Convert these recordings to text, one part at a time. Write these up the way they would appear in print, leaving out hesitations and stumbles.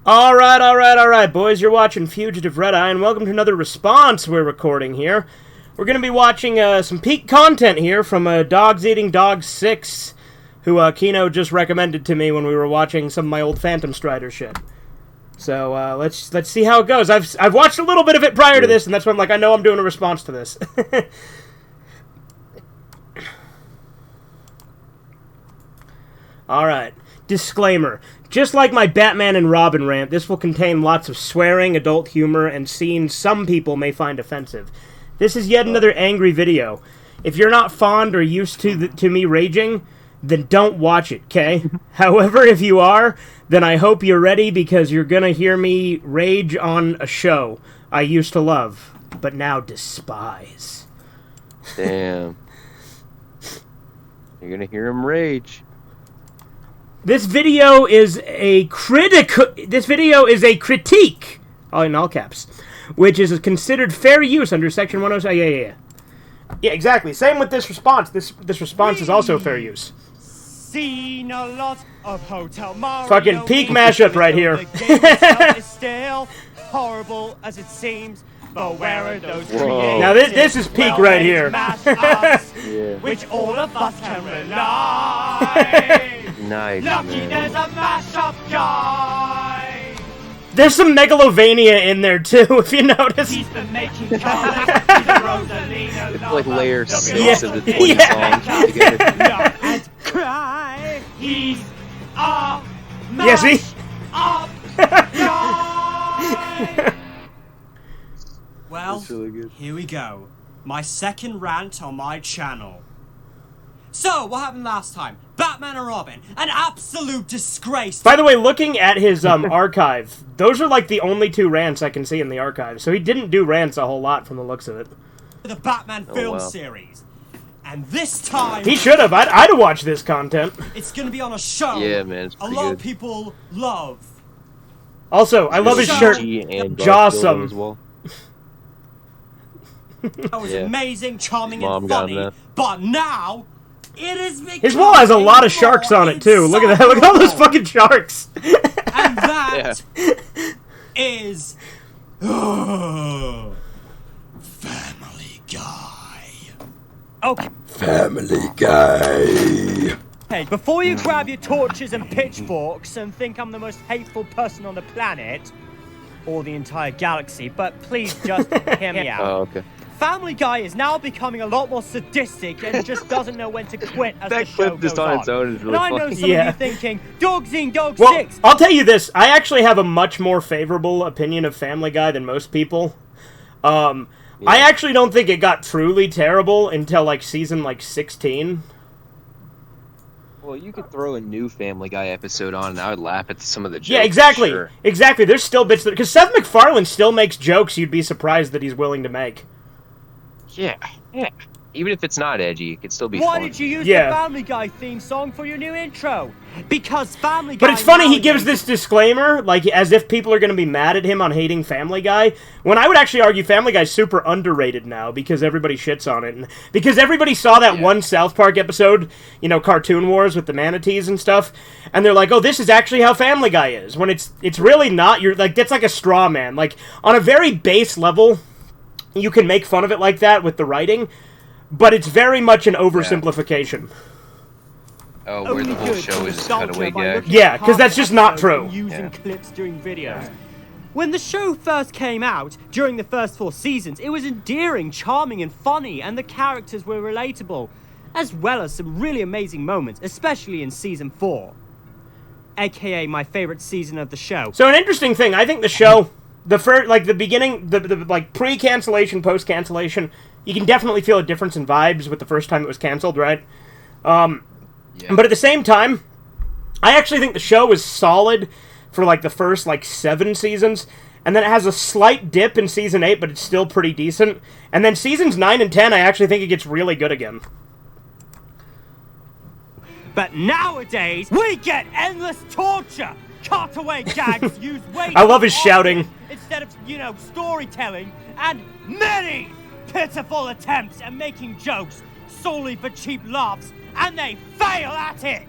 Alright, boys, you're watching Fugitive Redeye, and welcome to another response we're recording here. We're going to be watching some peak content here from Dogs Eating Dogs 6, who Kino just recommended to me when we were watching some of my old Phantom Strider shit. So, let's see how it goes. I've watched a little bit of it prior to this, and that's why I'm like, I know I'm doing a response to this. Alright. Disclaimer. Just like my Batman and Robin rant, this will contain lots of swearing, adult humor, and scenes some people may find offensive. This is yet another angry video. If you're not fond or used to me raging, then don't watch it, okay? However, if you are, then I hope you're ready because you're gonna hear me rage on a show I used to love, but now despise. Damn. You're gonna hear him rage. This video is a critique, oh, in all caps, which is considered fair use under Section 107. Yeah, exactly. Same with this response. This response is also fair use. Seen a lot of Hotel Mario. Fucking peak mashup right here. The game itself is still horrible as it seems. But where are those creators? Now this is peak right here. Yeah. Which all of us can rely. Nice, Lucky man. there's a mashup guy. There's some megalovania in there too, if you notice. He's been making comics. He's a Rosalina It's like layer 6 Yeah. of the 20 songs together. Love and cry. He's a Yeah, see? mashup guy. Well, That's really good. here we go. My second rant on my channel. So, what happened last time? Batman and Robin. An absolute disgrace. By the way, looking at his archive, those are like the only two rants I can see in the archive. So he didn't do rants a whole lot from the looks of it. The Batman film series. And this time... He should have. I'd have watched this content. It's gonna be on a show Yeah, man, it's a pretty lot good. of people love. Also, I love his shirt. And Jawsome. as well. That was Yeah. amazing, charming, Mom and got funny. that. But now... It is His wall has a lot of sharks on it too. Look at that! Look at all those fucking sharks. And that is Family Guy. Okay. Family Guy. Hey, before you grab your torches and pitchforks and think I'm the most hateful person on the planet, or the entire galaxy, but please just hear me out. Oh, okay. Family Guy is now becoming a lot more sadistic and just doesn't know when to quit as That the show clip goes just on on. its own is really and I know funny. some Yeah. of you thinking, Dogs Eating Dogs Well, 6. I'll tell you this. I actually have a much more favorable opinion of Family Guy than most people. I actually don't think it got truly terrible until like season 16. Well, you could throw a new Family Guy episode on, and I would laugh at some of the jokes. Yeah, exactly. Sure. Exactly. There's still bits that, because Seth MacFarlane still makes jokes you'd be surprised that he's willing to make. Yeah. Even if it's not edgy, it could still be Why fun. did you use Yeah. the Family Guy theme song for your new intro? Because Family Guy But it's funny he nowadays- gives this disclaimer, like, as if people are going to be mad at him on hating Family Guy, when I would actually argue Family Guy's super underrated now, because everybody shits on it, and because everybody saw that one South Park episode, Cartoon Wars with the manatees and stuff, and they're like, oh, this is actually how Family Guy is, when it's really not. You're like, that's like a straw man. Like, on a very base level, you can make fun of it like that with the writing, but it's very much an oversimplification. Oh, where the whole Only good show for is nostalgia cutaway by gag. looking Yeah, at 'cause that's just not past true. episodes and Using Yeah. clips during videos. When the show first came out, during the first 4 seasons, it was endearing, charming, and funny, and the characters were relatable, as well as some really amazing moments, especially in season 4, aka my favorite season of the show. So an interesting thing, I think the show, the beginning, the pre-cancellation, post-cancellation, you can definitely feel a difference in vibes with the first time it was canceled, right? But at the same time, I actually think the show was solid for the first 7 seasons, and then it has a slight dip in season 8, but it's still pretty decent. And then seasons 9 and 10, I actually think it gets really good again. But nowadays, we get endless torture! Cutaway gags use way I love his too shouting. often instead of, storytelling, and many pitiful attempts at making jokes solely for cheap laughs, and they fail at it!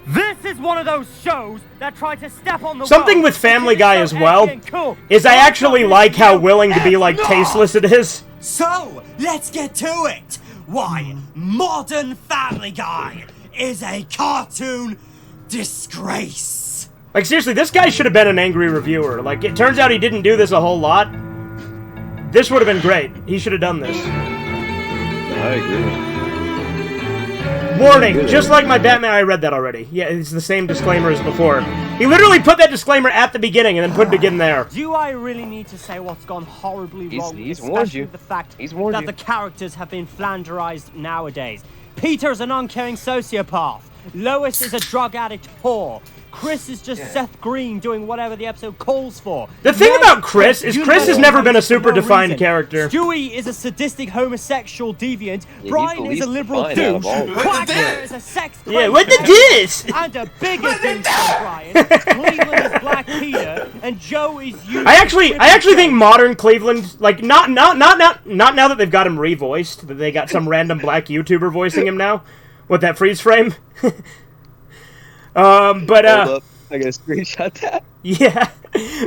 This is one of those shows that try to step on the Something road with Family because Guy it's as so well edgy and cool. is I But actually I'm like how not willing to be, like, No! tasteless it is. So, let's get to it. Why, modern Family Guy is a cartoon disgrace. Like, seriously, this guy should have been an angry reviewer. Like, it turns out he didn't do this a whole lot. This would have been great. He should have done this. I agree. Warning, just like my Batman, I read that already. Yeah, it's the same disclaimer as before. He literally put that disclaimer at the beginning and then put it again there. Do I really need to say what's gone horribly wrong? He's warned Especially you. the fact He's warned that you. the characters have been flanderized nowadays. Peter's an uncaring sociopath. Lois is a drug addict whore. Chris is just Seth Green doing whatever the episode calls for. The thing Meg about Chris is Chris has never been a super defined reason. character. Stewie is a sadistic homosexual deviant. he's Brian the is a least liberal defined out of douche. all of them. Quagmire is a sex Yeah, crazy what the heretic. this? And a bigger douche than Brian. Cleveland is Black Peter, and Joe is you. I actually think modern Cleveland, like, not now that they've got him revoiced, that they got some random black YouTuber voicing him now, with that freeze frame. Hold up. I gotta screenshot that. Yeah,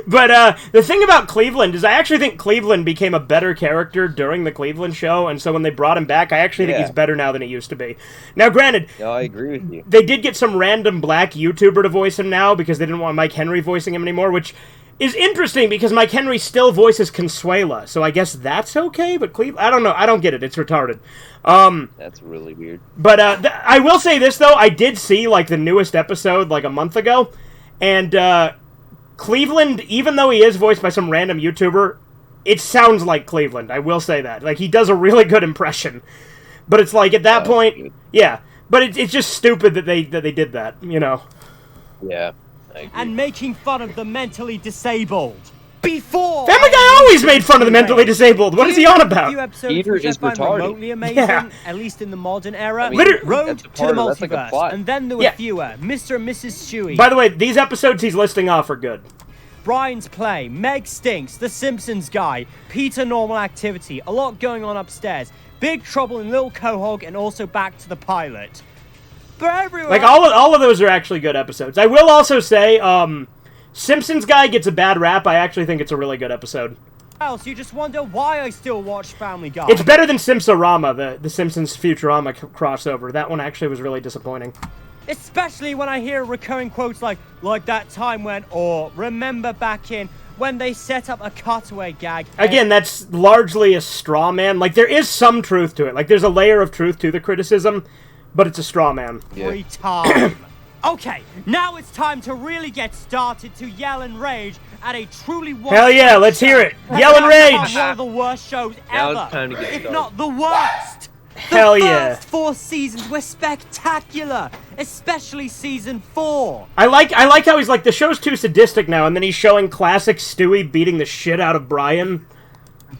but the thing about Cleveland is I actually think Cleveland became a better character during the Cleveland show, and so when they brought him back, I actually think Yeah. he's better now than he used to be. Now, granted, No, I agree with you. they did get some random black YouTuber to voice him now because they didn't want Mike Henry voicing him anymore, which is interesting because Mike Henry still voices Consuela, so I guess that's okay, but Cleveland, I don't know, I don't get it, it's retarded. That's really weird. But I will say this, though, I did see, like, the newest episode, like, a month ago, and Cleveland, even though he is voiced by some random YouTuber, it sounds like Cleveland, I will say that. Like, he does a really good impression. But it's like, at that point, good. yeah, but it's just stupid that they did that, you know. Yeah, I agree. And making fun of the mentally disabled. Before Family Guy always made fun of the mentally disabled, what is he on about? Few episodes Peter which I is find retarded. remotely amazing, Yeah. at least in the modern era. I mean, Road that's to the part of- that's like a multiverse, plot. and then there were Yeah. fewer. Mr. and Mrs. Stewie, By the way, these episodes he's listing off are good. Brian's Play, Meg Stinks, The Simpsons Guy, Peter Normal Activity, a lot going on upstairs, Big Trouble in Little Quahog, and also Back to the Pilot. But everywhere Like, all of those are actually good episodes. I will also say, Simpsons Guy gets a bad rap. I actually think it's a really good episode. else, you just wonder why I still watch Family Guy. It's better than Simpsorama, the Simpsons Futurama crossover. That one actually was really disappointing. Especially when I hear recurring quotes like that time when, or remember back in, when they set up a cutaway gag. Again, that's largely a straw man. Like, there is some truth to it. Like, there's a layer of truth to the criticism, but it's a straw man. Every time. Okay, now it's time to really get started to yell and rage at a truly wonderful Hell yeah, let's hear it. show. Yell and Now it's rage. One of the worst shows Now ever, it's time to get if started. not the worst. Hell the yeah. first 4 seasons were spectacular, especially season 4. I like how he's like, the show's too sadistic now, and then he's showing classic Stewie beating the shit out of Brian.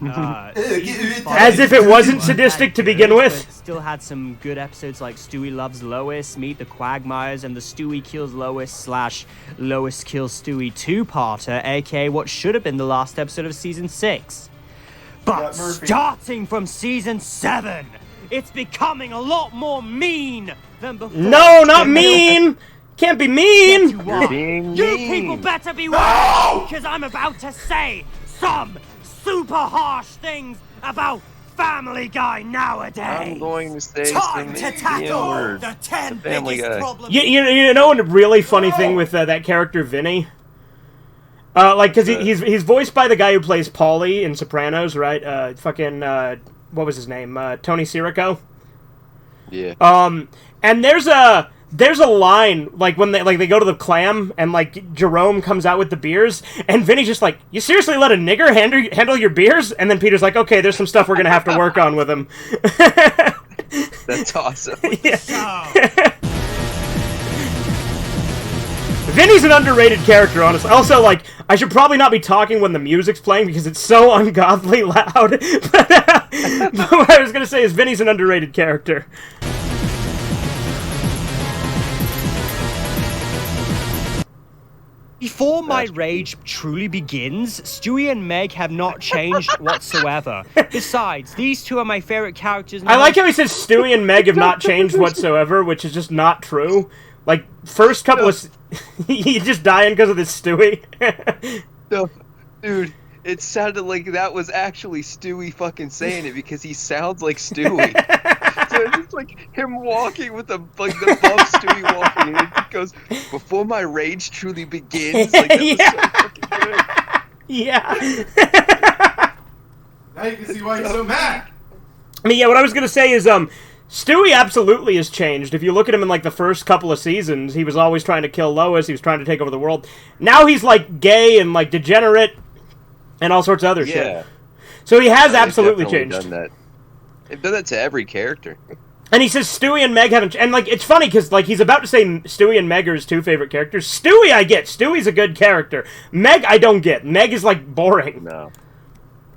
As if it wasn't sadistic to begin with. Still had some good episodes like Stewie Loves Lois, Meet the Quagmires, and the Stewie Kills Lois / Lois Kills Stewie 2-parter, aka what should have been the last episode of season 6. But starting from season 7, it's becoming a lot more mean than before. No, not mean! Can't be mean! You are. being You mean. people better be ready, because I'm about to say some super harsh things about Family Guy nowadays. I'm going to say Time some to tackle words. the 10 Family biggest Guy. problems. You know a really funny thing with that character, Vinny? Like, because he's voiced by the guy who plays Paulie in Sopranos, right? What was his name? Tony Sirico? Yeah. And there's a line, like, when they go to the clam, and, like, Jerome comes out with the beers, and Vinny's just like, you seriously let a nigger handle your beers? And then Peter's like, okay, there's some stuff we're gonna have to work on with him. That's awesome. Vinny's an underrated character, honestly. Also, like, I should probably not be talking when the music's playing because it's so ungodly loud. But what I was gonna say is Vinny's an underrated character. Before my rage truly begins, Stewie and Meg have not changed whatsoever. Besides, these two are my favorite characters now. I like how he says Stewie and Meg have not changed whatsoever, which is just not true. Like, first couple of... He's just dying because of this Stewie. No, dude, it sounded like that was actually Stewie fucking saying it because he sounds like Stewie. So it's just like him walking with the bump Stewie walking, and it goes, "Before my rage truly begins." Like, that was so fucking good. Yeah. Now you can see why he's so mad. I mean, yeah, what I was going to say is, Stewie absolutely has changed. If you look at him in, like, the first couple of seasons, he was always trying to kill Lois, he was trying to take over the world. Now he's, like, gay and, like, degenerate and all sorts of other shit. So he has absolutely changed. Done that. They've done that to every character. And he says Stewie and Meg haven't... And, like, it's funny, because, like, he's about to say Stewie and Meg are his two favorite characters. Stewie, I get. Stewie's a good character. Meg, I don't get. Meg is, like, boring. No.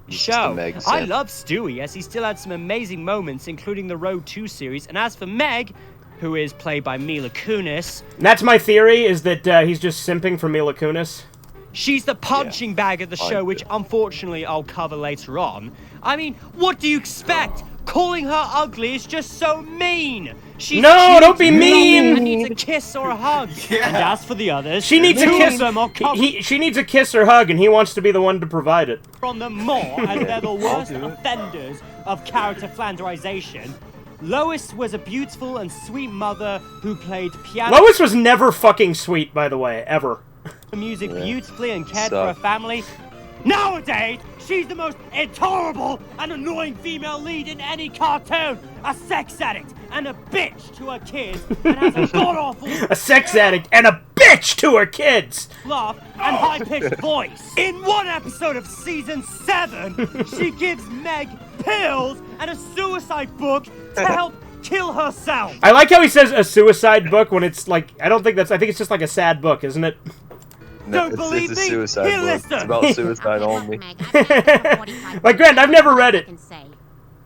Show. I love Stewie, as he still had some amazing moments, including the Road 2 series. And as for Meg, who is played by Mila Kunis... And that's my theory, is that he's just simping for Mila Kunis. She's the punching bag of the show, which unfortunately I'll cover later on. I mean, what do you expect? Calling her ugly is just so mean. She's no, don't be mean. And needs a kiss or a hug. Yeah. And as for the others, she needs a kiss. Them she needs a kiss or hug, and he wants to be the one to provide it. From them more, and they're the worst offenders of character flanderization. Lois was a beautiful and sweet mother who played piano. Lois was never fucking sweet, by the way, ever. Music beautifully and cared for her family. Nowadays, she's the most intolerable and annoying female lead in any cartoon. A sex addict and a bitch to her kids, and has a god-awful a sex addict and a bitch to her kids. Laugh and high-pitched voice. In one episode of season 7, she gives Meg pills and a suicide book to help kill herself. I like how he says a suicide book when it's like I think it's just like a sad book, isn't it? No, Don't believe it's a me? suicide Here, book. listen. It's about suicide only. Like, Grant, I've never read it.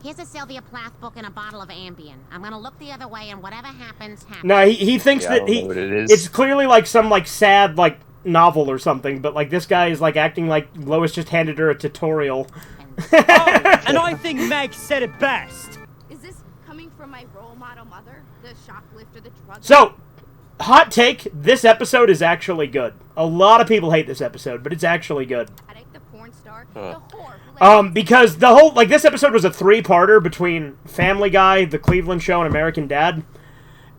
Here's a Sylvia Plath book and a bottle of Ambien. I'm gonna look the other way, and whatever happens, happens. No, he thinks I that don't know what it is. it's clearly like some like sad like novel or something, but like this guy is like acting like Lois just handed her a tutorial. And I think Meg said it best. Is this coming from my role model mother, the shoplifter, the drug? So, hot take, this episode is actually good. A lot of people hate this episode, but it's actually good. The porn star, the whore who Because the whole, like, this episode was a 3-parter between Family Guy, The Cleveland Show, and American Dad.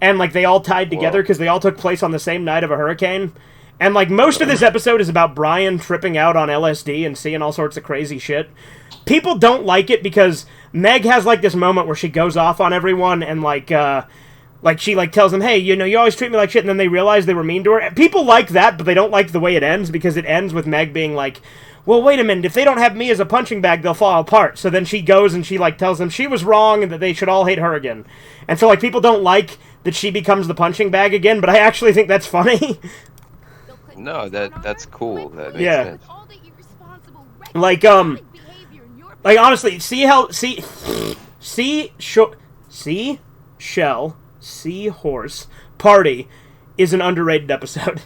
And, like, they all tied together because they all took place on the same night of a hurricane. And, like, most of this episode is about Brian tripping out on LSD and seeing all sorts of crazy shit. People don't like it because Meg has, like, this moment where she goes off on everyone and, like, she, like, tells them, hey, you know, you always treat me like shit, and then they realize they were mean to her. People like that, but they don't like the way it ends, because it ends with Meg being like, well, wait a minute, if they don't have me as a punching bag, they'll fall apart. So then she goes and she, like, tells them she was wrong and that they should all hate her again. And so, like, people don't like that she becomes the punching bag again, but I actually think that's funny. No, that's cool. That makes Yeah. sense. Like, honestly, Seahorse Party is an underrated episode.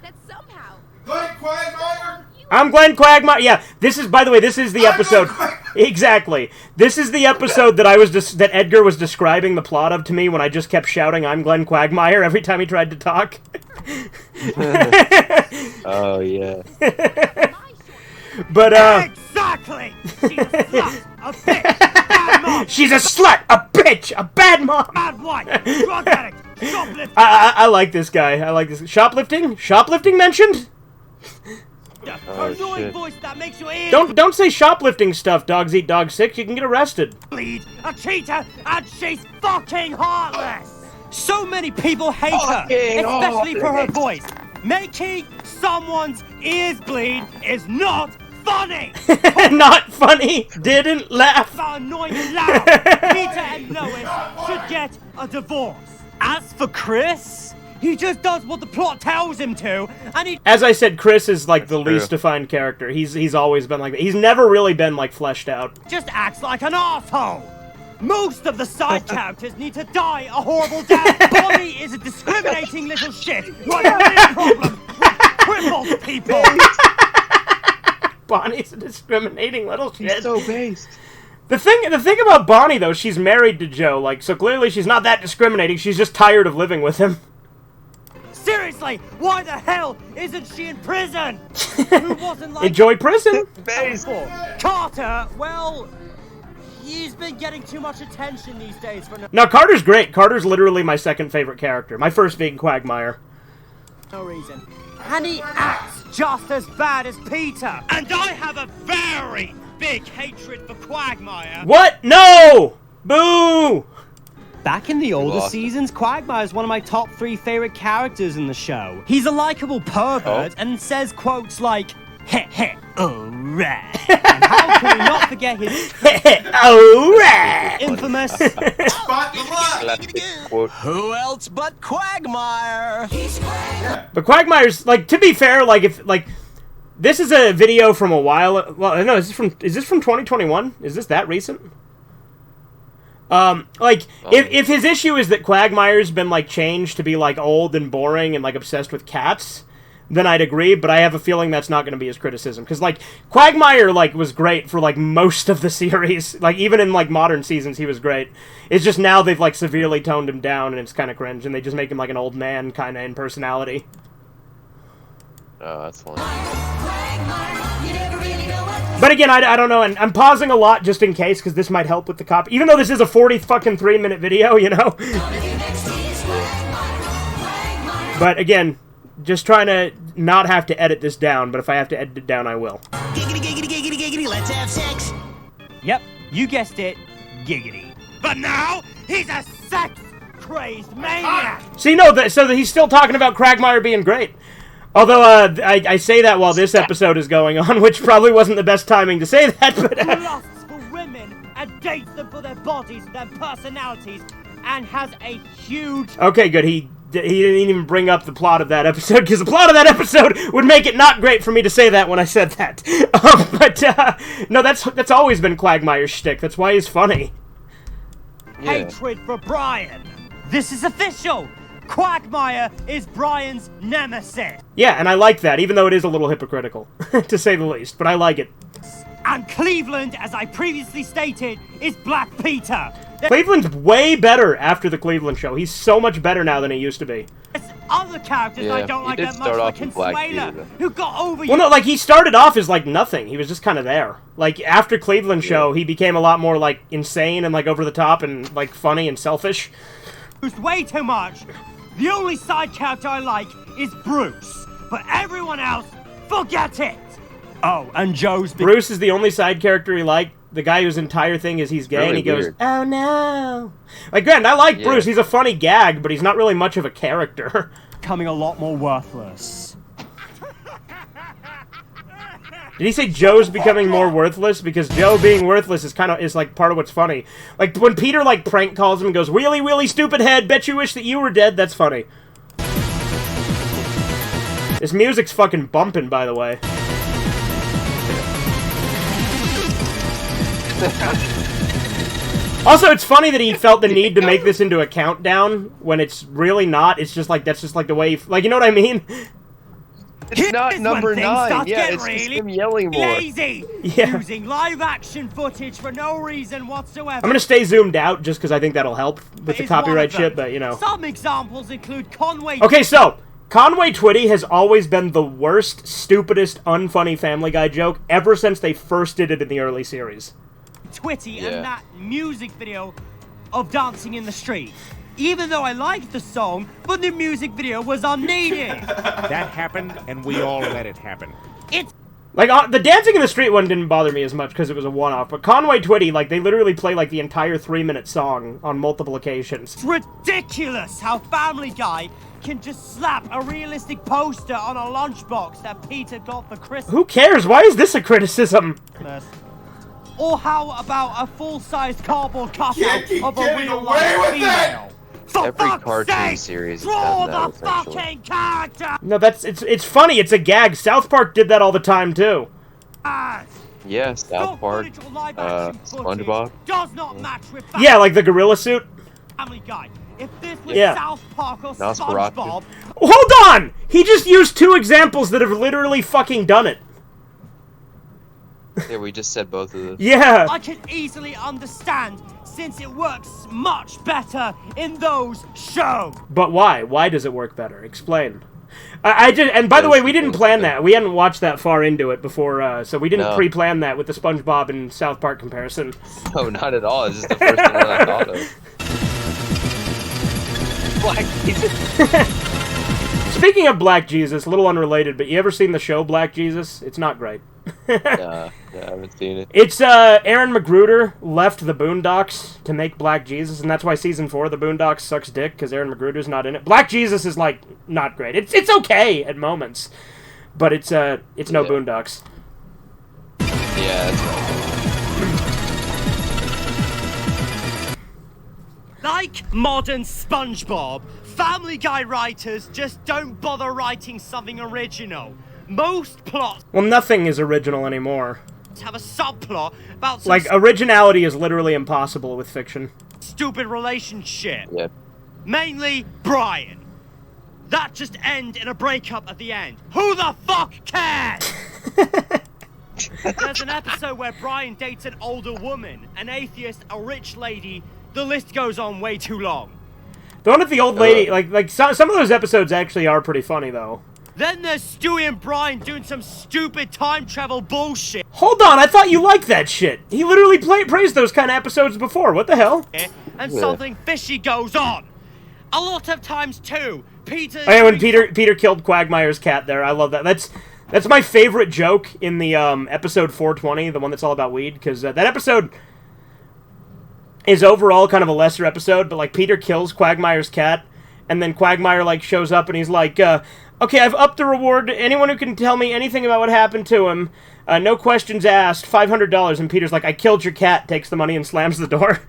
that somehow Glenn Quagmire? I'm Glenn Quagmire. Yeah, this is, by the way, this is the episode. Exactly. This is the episode that that Edgar was describing the plot of to me when I just kept shouting, I'm Glenn Quagmire, every time he tried to talk. Oh, yeah. But, Exactly! She's a slut, a bitch, she's a slut, a bitch, bad mom, a bad mom. bad wife, drug addict, shoplifter. I like this guy. I like this. Shoplifting? Shoplifting mentioned? Her annoying voice that makes your ears Don't say shoplifting stuff, dogs eat dogs sick. You can get arrested. bleed, a cheater, and she's fucking heartless! So many people hate her, Fucking especially for her heartless. voice. Making someone's ears bleed is not funny! Not funny. Didn't laugh. About annoying and loud, Peter and Lois should get a divorce. As for Chris, he just does what the plot tells him to, and he As I said, Chris is like the true. least defined character. He's always been like that. He's never really been like fleshed out. just acts like an asshole. Most of the side characters need to die a horrible death. Bonnie is a discriminating little shit who has a real problem with crippled people. Bonnie's a discriminating little shit. He's so based. The thing about Bonnie though, she's married to Joe, like, so clearly she's not that discriminating. She's just tired of living with him. seriously, why the hell isn't she in prison? Who wasn't like Enjoy prison? before? Carter, well, he's been getting too much attention these days for No, Carter's great. Carter's literally my second favorite character. My first being Quagmire. no reason. And he acts just as bad as Peter. And I have a very big hatred for Quagmire. What? No! Boo! Back in the older lost it. seasons, Quagmire is one of my top 3 favorite characters in the show. He's a likable pervert and says quotes like, heh heh, alright. And how can we not forget his Alright! infamous Spot the luck. Classic quote. Who else but Quagmire? But Quagmire's, like, to be fair, like, if, like, this is a video from a while, well, no, is this from 2021? Is this that recent? If his issue is that Quagmire's been, like, changed to be, like, old and boring and, like, obsessed with cats, then I'd agree, but I have a feeling that's not going to be his criticism. Because, like, Quagmire, like, was great for, like, most of the series. Like, even in, like, modern seasons, he was great. It's just now they've, like, severely toned him down, and it's kind of cringe, and they just make him, like, an old man kind of in personality. Oh, that's funny. But again, I don't know, and I'm pausing a lot just in case, because this might help with the copy. Even though this is a 3-minute video, you know? But again, just trying to not have to edit this down, but if I have to edit it down, I will. Giggity, giggity, giggity, giggity, let's have sex. Yep, you guessed it, giggity. But now, he's a sex-crazed maniac! See, no, so he's still talking about Quagmire being great. Although, I say that while this episode is going on, which probably wasn't the best timing to say that, but... Who lusts for women and dates them for their bodies and their personalities, and has a huge... Okay, good, he didn't even bring up the plot of that episode, because the plot of that episode would make it not great for me to say that when I said that. No, that's always been Quagmire's shtick. That's why he's funny. Yeah. hatred for Brian. This is official! Quagmire is Brian's nemesis. Yeah, and I like that, even though it is a little hypocritical, to say the least, but I like it. And Cleveland, as I previously stated, is Black Peter. Cleveland's way better after the Cleveland show. He's so much better now than he used to be. There's other characters Yeah, I don't he like did that start much, off like with Black Consuela, Peter. who got over Well, no, like, he started off as, like, nothing. He was just kind of there. Like, after Cleveland show, he became a lot more, like, insane and, like, over the top and, like, funny and selfish. used way too much. The only side character I like is Bruce, but everyone else, forget it. Oh, and Joe's Bruce is the only side character he liked. The guy whose entire thing is he's gay, Really and he goes, weird. "Oh no!" Like, granted, I like Bruce. He's a funny gag, but he's not really much of a character. becoming a lot more worthless. Did he say Joe's becoming more worthless? Because Joe being worthless is like part of what's funny. Like when Peter like prank calls him and goes, "Wheelie wheelie stupid head, bet you wish that you were dead." That's funny. This music's fucking bumping, by the way. Also, it's funny that he felt the need to make this into a countdown when it's really not. It's just like, that's just like the way, like, you know what I mean? It's not Here's number when things 9. start Yeah, getting it's just really him yelling more. lazy, Yeah. using live action footage for no reason whatsoever. I'm gonna stay zoomed out just because I think that'll help with the is one copyright of them. shit, but you know. Some examples include Conway. Okay, so, Conway Twitty has always been the worst, stupidest, unfunny Family Guy joke ever since they first did it in the early series. Twitty Yeah. and that music video of Dancing in the Street. Even though I liked the song, but the music video was unneeded. That happened, and we all let it happen. It's Like, the Dancing in the Street one didn't bother me as much because it was a one-off, but Conway Twitty, like, they literally play, like, the entire 3-minute song on multiple occasions. ridiculous how Family Guy can just slap a realistic poster on a lunchbox that Peter got for Christmas. Who cares? Why is this a criticism? Or how about a full-size cardboard cutout Can't keep of a getting real-life away with female? For Every fuck's cartoon sake, series has draw that, the essentially. fucking character! No, it's funny, it's a gag. South Park did that all the time, too. Yeah, South Park, SpongeBob. Does not match with Family Yeah, like the gorilla suit. Guy. If this was Yeah. South Park or Nosferatu. SpongeBob, Hold on! He just used 2 examples that have literally fucking done it. Yeah, we just said both of those. Yeah. I can easily understand since it works much better in those shows. But why? Why does it work better? Explain. I did, and by the way, we didn't plan that. We hadn't watched that far into it before, so we didn't pre-plan that with the SpongeBob and South Park comparison. No, not at all. It's just the first thing that I thought of. Black Jesus. Speaking of Black Jesus, a little unrelated, but you ever seen the show Black Jesus? It's not great. Yeah, I haven't seen it. It's, Aaron McGruder left the Boondocks to make Black Jesus, and that's why Season 4 of the Boondocks sucks dick, because Aaron McGruder's not in it. Black Jesus is, like, not great. It's okay at moments, but it's no Boondocks. Yeah, that's right. Like modern SpongeBob, Family Guy writers just don't bother writing something original. Most plots... Well, nothing is original anymore. ...have a subplot about some... Like, originality is literally impossible with fiction. ...stupid relationship. Yep. Mainly Brian. That just end in a breakup at the end. Who the fuck cares? There's an episode where Brian dates an older woman, an atheist, a rich lady. The list goes on way too long. The one with the old lady, some of those episodes actually are pretty funny, though. Then there's Stewie and Brian doing some stupid time travel bullshit. Hold on, I thought you liked that shit. He literally praised those kind of episodes before. What the hell? And something fishy goes on. A lot of times, too. Peter... Oh, yeah, when Peter killed Quagmire's cat there. I love that. That's my favorite joke in the episode 420, the one that's all about weed, because that episode is overall kind of a lesser episode, but, like, Peter kills Quagmire's cat, and then Quagmire, like, shows up and he's like, okay, I've upped the reward to anyone who can tell me anything about what happened to him. No questions asked, $500. And Peter's like, I killed your cat, takes the money and slams the door.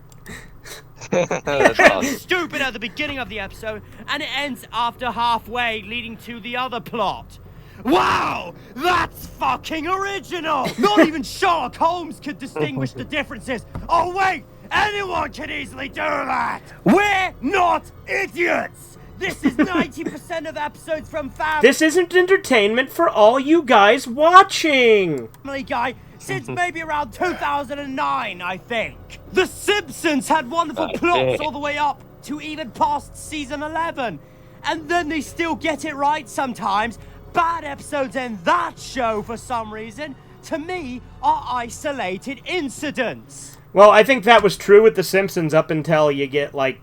That's awesome. Stupid at the beginning of the episode, and it ends after halfway, leading to the other plot. Wow! That's fucking original! Not even Sherlock Holmes could distinguish the differences. Oh, wait! Anyone can easily do that! We're not idiots! This is 90% of episodes from Family This isn't entertainment for all you guys watching! Guy since maybe around 2009, I think. The Simpsons had wonderful plots all the way up to even past season 11. And then they still get it right sometimes. Bad episodes in that show, for some reason, to me, are isolated incidents. Well, I think that was true with The Simpsons up until you get, like,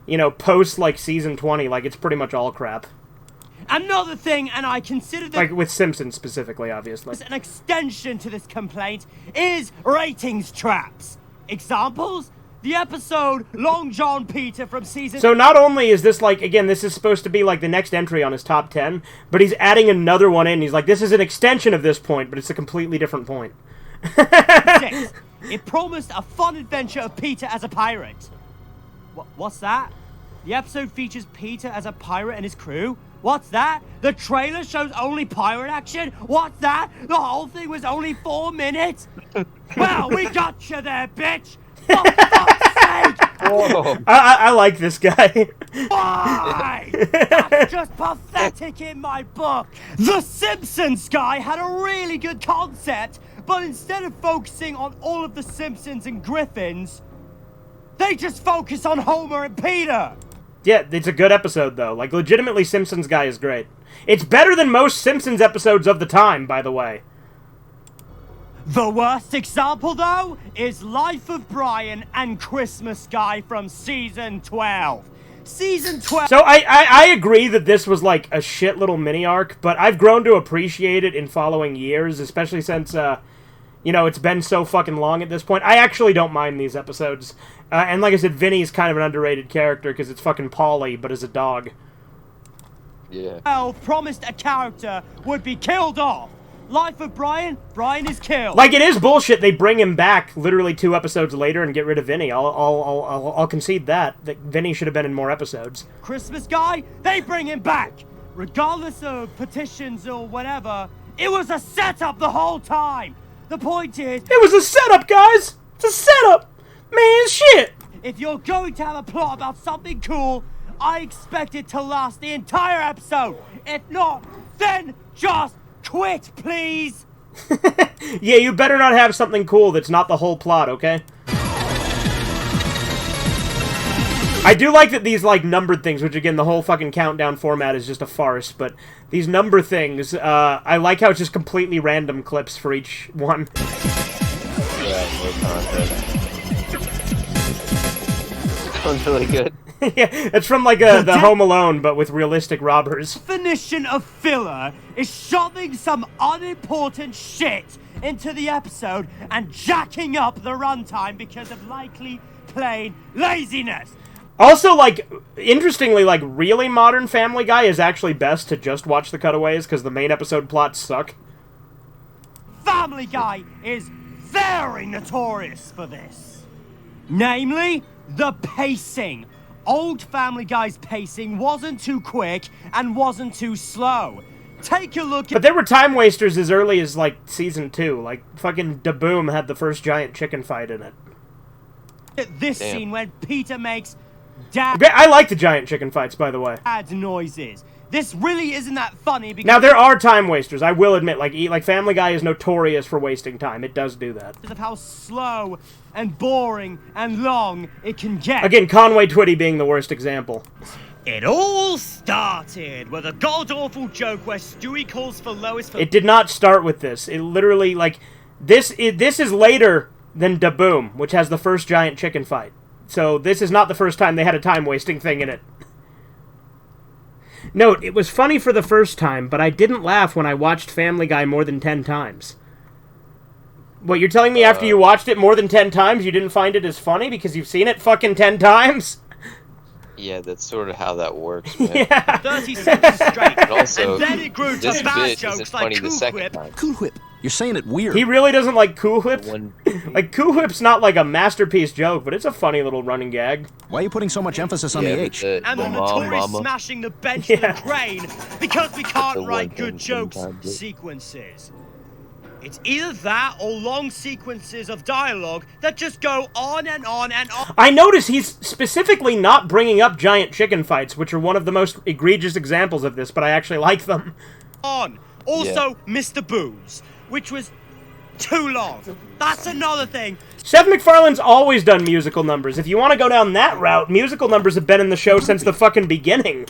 you know, post, like, season 20. Like, it's pretty much all crap. Another thing, and I consider that... Like, with Simpsons specifically, obviously. An extension to this complaint is ratings traps. Examples? The episode Long John Peter from season... So not only is this, like, again, this is supposed to be, like, the next entry on his top 10, but he's adding another one in. He's like, this is an extension of this point, but it's a completely different point. 6. It promised a fun adventure of Peter as a pirate. What's that? The episode features Peter as a pirate and his crew? What's that? The trailer shows only pirate action? What's that? The whole thing was only 4 minutes? Well, we got you there, bitch! For fuck's sake! Whoa. I like this guy. Why? That's just pathetic in my book. The Simpsons guy had a really good concept, but instead of focusing on all of the Simpsons and Griffins, they just focus on Homer and Peter. Yeah, it's a good episode, though. Like, legitimately, Simpsons guy is great. It's better than most Simpsons episodes of the time, by the way. The worst example, though, is Life of Brian and Christmas Guy from Season 12. Season 12... So I agree that this was, like, a shit little mini-arc, but I've grown to appreciate it in following years, especially since, you know, it's been so fucking long at this point. I actually don't mind these episodes. And like I said, Vinny's kind of an underrated character because it's fucking Paulie, but as a dog. Yeah. Promised a character would be killed off. Life of Brian, Brian is killed. Like, it is bullshit they bring him back literally 2 episodes later and get rid of Vinny. I'll concede that Vinny should have been in more episodes. Christmas Guy, they bring him back. Regardless of petitions or whatever, it was a setup the whole time. The point is... It was a setup, guys! It's a setup! Man, shit! If you're going to have a plot about something cool, I expect it to last the entire episode. If not, then just quit, please! Yeah, you better not have something cool that's not the whole plot, okay? I do like that these, like, numbered things, which, again, the whole fucking countdown format is just a farce, but these number things, I like how it's just completely random clips for each one. Sounds really good. Yeah, it's from, like, the Home Alone, but with realistic robbers. Definition of filler is shoving some unimportant shit into the episode and jacking up the runtime because of likely plain laziness. Also, like, interestingly, like, really modern Family Guy is actually best to just watch the cutaways, because the main episode plots suck. Family Guy is very notorious for this. Namely, the pacing. Old Family Guy's pacing wasn't too quick and wasn't too slow. Take a look at... But there were time wasters as early as, like, season 2. Like, fucking Da-Boom had the first giant chicken fight in it. This scene when Peter makes... I like the giant chicken fights, by the way. Bad noises. This really isn't that funny because... Now, there are time wasters, I will admit. Like Family Guy is notorious for wasting time. It does do that. ...of how slow and boring and long it can get. Again, Conway Twitty being the worst example. It all started with a god-awful joke where Stewie calls for Lois for... It did not start with this. It literally, like... This is later than Da-Boom, which has the first giant chicken fight. So this is not the first time they had a time-wasting thing in it. Note, it was funny for the first time, but I didn't laugh when I watched Family Guy more than 10 times. What, you're telling me after you watched it more than 10 times you didn't find it as funny because you've seen it fucking 10 times? Yeah, that's sort of how that works, man. Yeah. 30 seconds straight. And also, and then it grew to this bad bit jokes isn't like funny the Cool second Whip. time. Cool Whip. You're saying it weird. He really doesn't like Cool Whip? When- Like, Cool Whip's not like a masterpiece joke, but it's a funny little running gag. Why are you putting so much emphasis on Yeah, the but H? And the notorious smashing the bench with a crane because we can't The write one good thing jokes sometimes. sequences. It's either that or long sequences of dialogue that just go on and on and on. I notice he's specifically not bringing up giant chicken fights, which are one of the most egregious examples of this, but I actually like them. Also, Mr. Booze, which was too long. That's another thing. Seth MacFarlane's always done musical numbers. If you want to go down that route, musical numbers have been in the show since the fucking beginning.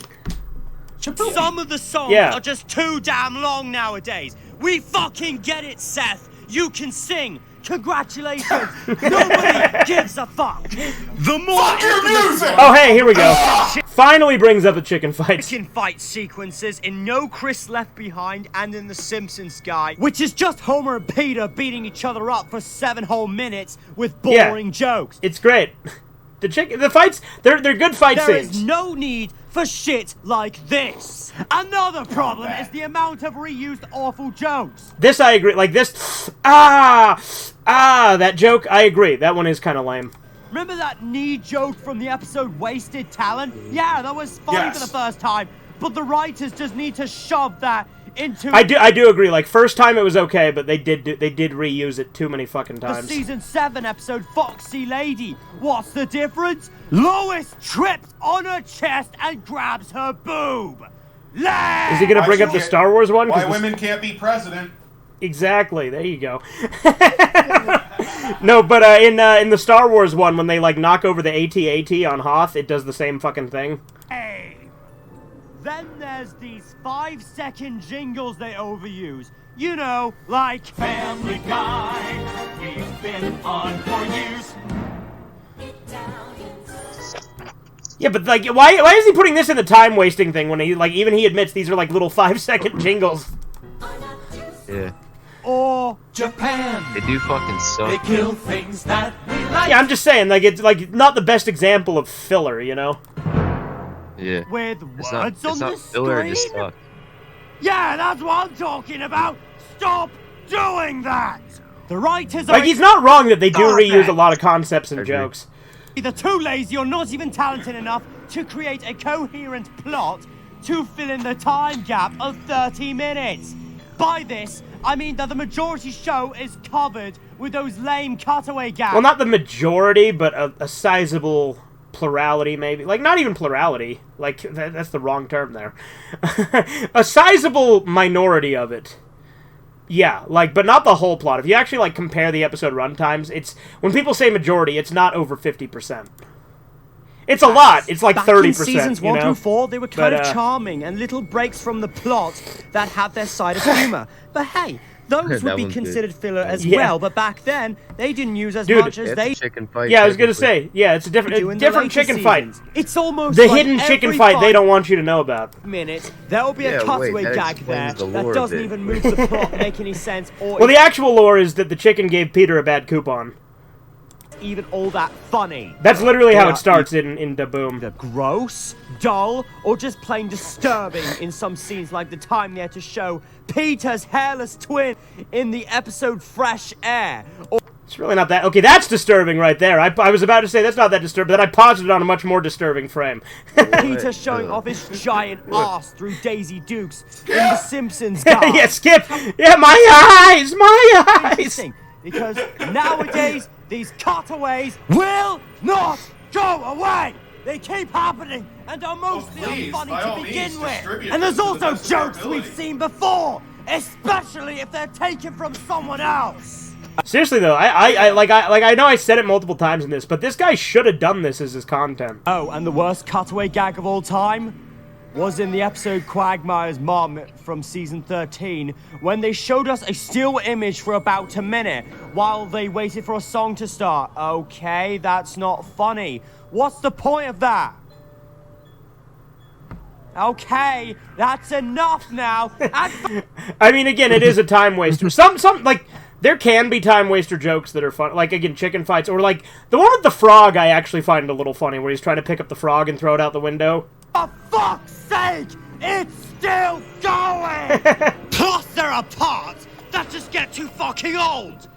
Some of the songs are just too damn long nowadays. We fucking get it, Seth. You can sing. Congratulations. Nobody gives a fuck. The more music. Oh, hey, here we go. Finally brings up the chicken fights. Chicken fight sequences in No Chris Left Behind and in The Simpsons Guy, which is just Homer and Peter beating each other up for 7 whole minutes with boring jokes. It's great. The fights, they're good fight There scenes. is no need for shit like this. Another problem is the amount of reused awful jokes. This I agree. Like this, that joke, I agree. That one is kind of lame. Remember that knee joke from the episode Wasted Talent? Yeah, that was funny for the first time, but the writers just need to shove that into... I do agree. Like, first time it was okay, but they did reuse it too many fucking the times. season 7 episode Foxy Lady. What's the difference? Lois trips on her chest and grabs her boob. Is he gonna bring up the Star Wars one? Why women can't be president. Exactly. There you go. No, but in the Star Wars one, when they like knock over the AT-AT on Hoth, it does the same fucking thing. Hey. Then there's these 5-second jingles they overuse. You know, like Family Guy, we've been on for years. Yeah, but like, why is he putting this in the time wasting thing when he like even he admits these are like little 5-second jingles? Yeah. Or Japan. They do fucking suck. They kill things that we like. Yeah, I'm just saying, like it's like not the best example of filler, you know? Yeah. with It's words not on the filler, it just screen? suck. Yeah, that's what I'm talking about. Stop doing that. The writers are Like he's not wrong that they do reuse a lot of concepts and jokes. either too lazy or not even talented enough to create a coherent plot to fill in the time gap of 30 minutes. By this, I mean that the majority show is covered with those lame cutaway gags. Well, not the majority, but a sizable plurality, maybe. Like, not even plurality. Like, that's the wrong term there. A sizable minority of it. Yeah, like, but not the whole plot. If you actually, like, compare the episode runtimes, it's... When people say majority, it's not over 50%. It's a lot. It's like Back 30%. in seasons 1 through 4, they were kind But, of charming and little breaks from the plot that had their side of humor. But hey, those would be considered filler as well. But back then, they didn't use as much as they. Chicken fight. Yeah, I was gonna say. Yeah, it's a do in different the later chicken fight. seasons. It's almost The like hidden chicken every fight they don't want you to know about. minute there will be a Yeah, cutaway wait, that gag there explains the that lore a doesn't bit. even move the plot, make any sense, or Well, the actual lore is that the chicken gave Peter a bad coupon. even all that funny. That's literally how Yeah, it starts in Da Boom. Either gross, dull, or just plain disturbing in some scenes, like the time they had to show Peter's hairless twin in the episode Fresh Air. Or It's really not that... Okay, that's disturbing right there. I was about to say that's not that disturbing, but then I paused it on a much more disturbing frame. Peter showing off his giant ass through Daisy Dukes in The Simpsons guy. Yeah, Skip! Yeah, my eyes! My eyes! Interesting, because nowadays, these cutaways will not go away! They keep happening and are mostly please, unfunny by all to means, begin with. distribute And there's them to the also best of our jokes we've ability. seen before, especially if they're taken from someone else. Seriously though, I know I said it multiple times in this, but this guy should have done this as his content. Oh, and the worst cutaway gag of all time was in the episode Quagmire's Mom from season 13, when they showed us a still image for about a minute while they waited for a song to start. Okay, that's not funny. What's the point of that? Okay, that's enough now. I mean, again, it is a time waster. Some like there can be time waster jokes that are fun, like again chicken fights, or like the one with the frog. I actually find a little funny, where he's trying to pick up the frog and throw it out the window. For fuck's sake, it's still going! Plus there are parts that just get too fucking old.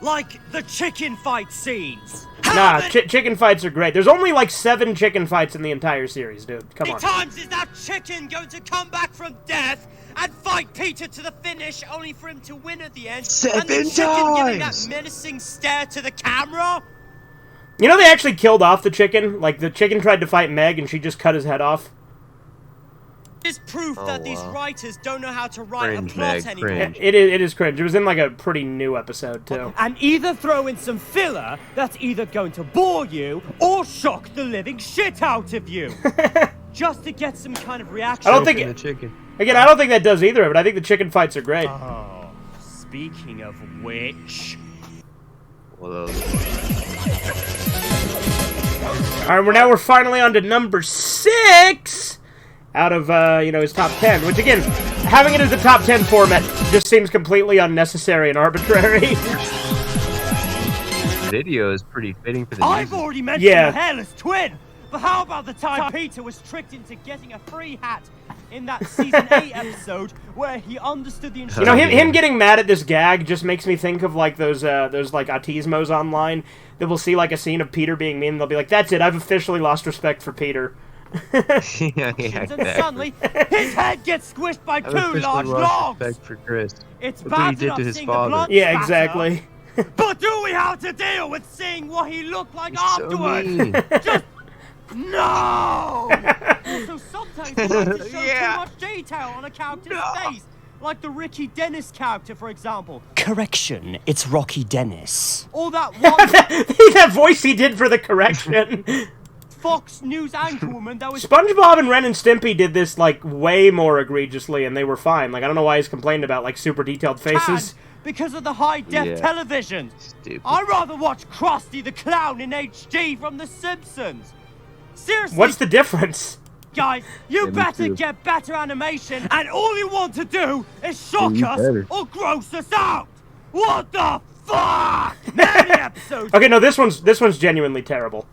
Like the chicken fight scenes. Nah, chicken fights are great. There's only like 7 chicken fights in the entire series, dude. Come on. How many times is that chicken going to come back from death and fight Peter to the finish, only for him to win at the end? 7 and the chicken giving that times! menacing stare to the camera? You know they actually killed off the chicken? Like, the chicken tried to fight Meg and she just cut his head off. Is proof that these writers don't know how to write Cringe, a plot Meg, anymore. cringe. It is cringe. It was in like a pretty new episode, too. And either throw in some filler that's either going to bore you or shock the living shit out of you. Just to get some kind of reaction. I don't think... The chicken. Again, I don't think that does either of it. I think the chicken fights are great. Oh, speaking of which... Well, Alright, we're finally on to number 6 out of, his top 10. Which, again, having it as the top 10 format just seems completely unnecessary and arbitrary. video is pretty fitting for the I've music. already mentioned Yeah. the hairless twin, but how about the time Peter was tricked into getting a free hat in that season 8 episode where he understood the You insurance? know, him getting mad at this gag just makes me think of, like, those like, autismos online that will see, like, a scene of Peter being mean, and they'll be like, that's it, I've officially lost respect for Peter. Yeah, And exactly. suddenly, his head gets squished by I've 2 officially large lost logs! respect for Chris. It's Look what he bad did enough to his seeing the father. blood Yeah, spatter, exactly. but do we have to deal with seeing what he looked like He's so afterwards? mean. Just no! Also, sometimes they like to show Yeah. too much detail on a character's face, like the Ricky Dennis character, for example. Correction, it's Rocky Dennis. Or that one That voice he did for the correction. Fox News anchorwoman that was SpongeBob and Ren and Stimpy did this, like, way more egregiously, and they were fine. Like, I don't know why he's complained about, like, super detailed faces. canned because of the high-def Yeah. television. Stupid. I'd rather watch Krusty the Clown in HD from The Simpsons. Seriously, What's the difference? guys, you me better too. get better animation, and all you want to do is shock you us better. or gross us out. What the fuck? Many episodes Okay, no, this one's genuinely terrible.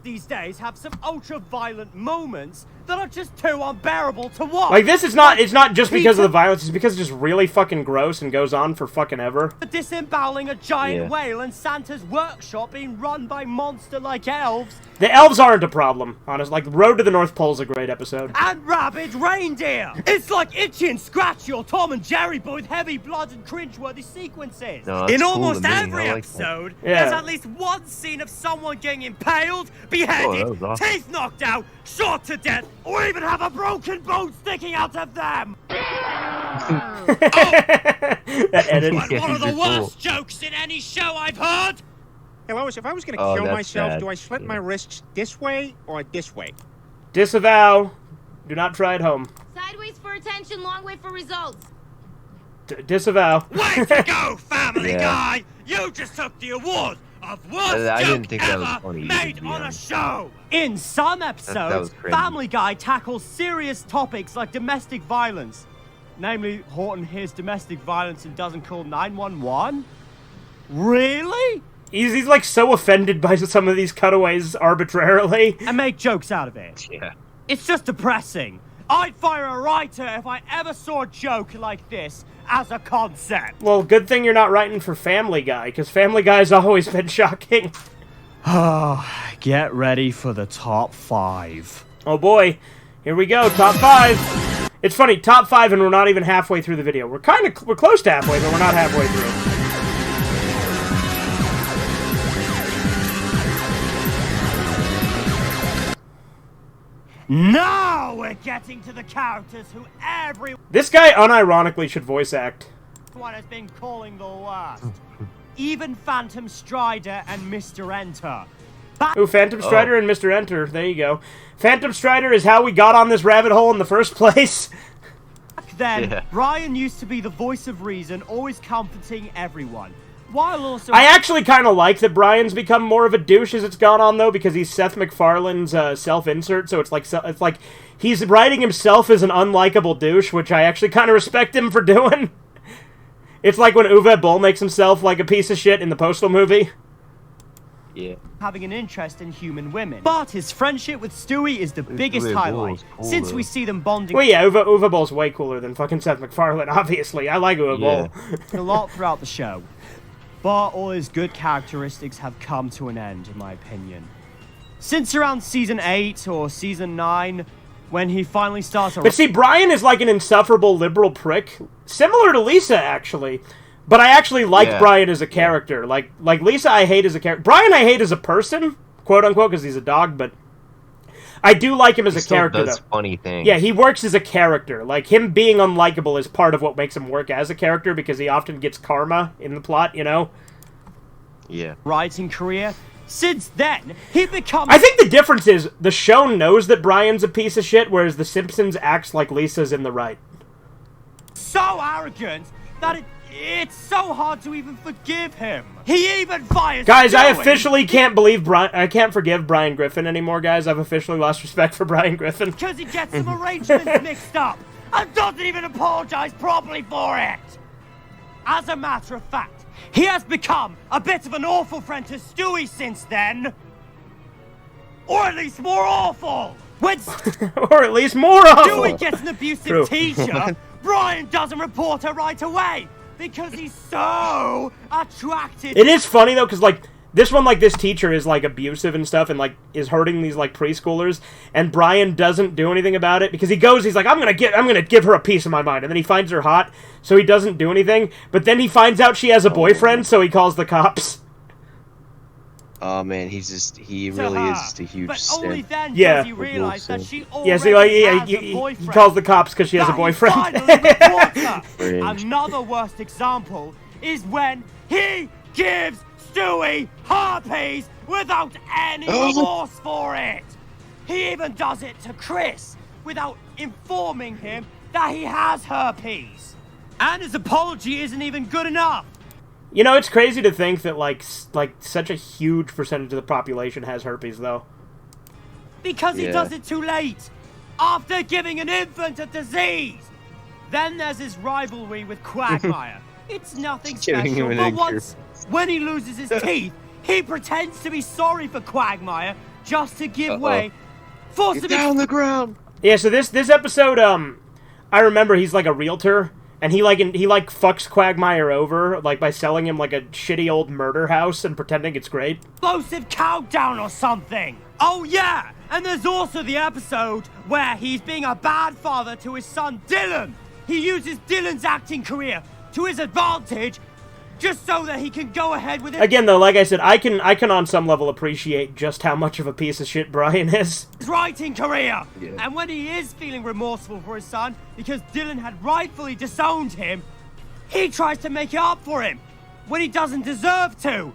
these days have some ultra-violent moments that are just too unbearable to watch. Like, this is not, it's not just because of the Peter- violence, it's because it's just really fucking gross and goes on for fucking ever. Disemboweling a giant Yeah. whale and Santa's workshop being run by monster-like elves The elves aren't a problem, honestly. Like, Road to the North Pole is a great episode. and rabid reindeer. It's like Itchy and Scratchy or Tom and Jerry, but with heavy blood and cringeworthy sequences. No, that's In cool almost to me. every I like that. episode, Yeah. there's at least one scene of someone getting impaled, beheaded, Oh, that was awesome. teeth knocked out, shot to death, or even have a broken bone sticking out of them. That edit. One of the you're worst cool. jokes in any show I've heard. Hey, Lois, if I was gonna Oh, kill that's myself, sad. do I slit my wrists this way or this way? Disavow. Do not try at home. Sideways for attention, long way for results. Disavow. Way to go, Family Yeah. Guy! You just took the award of worst I joke didn't think that was ever funny, to made be on a honest. show. In some that episodes, was cringy. Family Guy tackles serious topics like domestic violence. Namely, Horton hears domestic violence and doesn't call 911? Really? He's like so offended by some of these cutaways arbitrarily. And make jokes out of it. Yeah. It's just depressing. I'd fire a writer if I ever saw a joke like this as a concept. Well, good thing you're not writing for Family Guy, because Family Guy's always been shocking. Get ready for the top 5. Oh boy, here we go, top 5. It's funny, top 5 and we're not even halfway through the video. We're close to halfway, but we're not halfway through. Now we're getting to the characters who everyone This guy unironically should voice act. has been calling the worst. Even Phantom Strider and Mr. Enter. Ooh, Phantom Strider and Mr. Enter. There you go. Phantom Strider is how we got on this rabbit hole in the first place. Back then, Yeah. Brian used to be the voice of reason, always comforting everyone. While also... I actually kind of like that Brian's become more of a douche as it's gone on, though, because he's Seth MacFarlane's self-insert, so it's like he's writing himself as an unlikable douche, which I actually kind of respect him for doing. It's like when Uwe Boll makes himself like a piece of shit in the Postal movie. Yeah. having an interest in human women. But his friendship with Stewie is the biggest Uwe Boll highlight, is cool, since though. we see them bonding Well, yeah, Uwe Boll's way cooler than fucking Seth MacFarlane, obviously. I like Uwe Boll. a lot throughout the show. But all his good characteristics have come to an end, in my opinion. Since around Season 8 or Season 9, when he finally starts... But see, Brian is like an insufferable liberal prick. Similar to Lisa, actually. But I actually like Brian as a character. Like Lisa, I hate as a character. Brian, I hate as a person, quote unquote, because he's a dog. But I do like him as a character. He does funny things. Yeah, he works as a character. Like him being unlikable is part of what makes him work as a character because he often gets karma in the plot. You know. Yeah. Writing career. Since then, he becomes... I think the difference is the show knows that Brian's a piece of shit, whereas The Simpsons acts like Lisa's in the right. so arrogant that it's so hard to even forgive him. He even fires Guys, I Stewie. officially can't believe I can't forgive Brian Griffin anymore, guys. I've officially lost respect for Brian Griffin. Because he gets some arrangements mixed up and doesn't even apologize properly for it. As a matter of fact, he has become a bit of an awful friend to Stewie since then. Or at least more awful. When Or at least more awful. Stewie gets an abusive True. teacher, Brian doesn't report her right away because he's so attracted. It is funny though, because like this one, like this teacher is like abusive and stuff, and like is hurting these like preschoolers, and Brian doesn't do anything about it because he's like, I'm gonna give her a piece of my mind, and then he finds her hot, so he doesn't do anything. But then he finds out she has a boyfriend, so he calls the cops. Oh man, he really is just a huge But simp. only then Yeah. does he realize that she already Yeah, so like, has he a boyfriend. calls the cops because she has a that he boyfriend. finally reports her. Cringe. Another worst example is when he gives Stewie herpes without any remorse for it. He even does it to Chris without informing him that he has herpes. And his apology isn't even good enough. You know, it's crazy to think that like such a huge percentage of the population has herpes, though. Because he Yeah. does it too late, after giving an infant a disease. Then there's his rivalry with Quagmire. It's nothing Giving special, him but an once, when he loses his teeth, he pretends to be sorry for Quagmire just to give way. Force Get him down the ground. Yeah, so this episode, I remember he's like a realtor, and he fucks Quagmire over like by selling him like a shitty old murder house and pretending it's great. explosive countdown or something. Oh yeah, and there's also the episode where he's being a bad father to his son Dylan. He uses Dylan's acting career to his advantage just so that he can go ahead with it. Again, though, like I said, I can on some level appreciate just how much of a piece of shit Brian is. His writing career. Yeah. And when he is feeling remorseful for his son because Dylan had rightfully disowned him, he tries to make it up for him when he doesn't deserve to.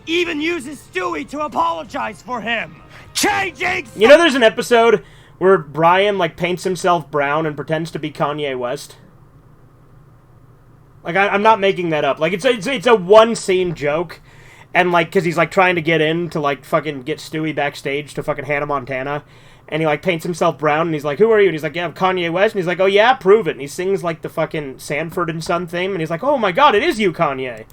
even uses Stewie to apologize for him. Changing. You know, there's an episode where Brian like paints himself brown and pretends to be Kanye West. Like I'm not making that up. Like it's a one scene joke, and like because he's like trying to get in to like fucking get Stewie backstage to fucking Hannah Montana, and he like paints himself brown and he's like, "Who are you?" And he's like, "Yeah, I'm Kanye West." And he's like, "Oh yeah, prove it." And he sings like the fucking Sanford and Son theme, and he's like, "Oh my god, it is you, Kanye."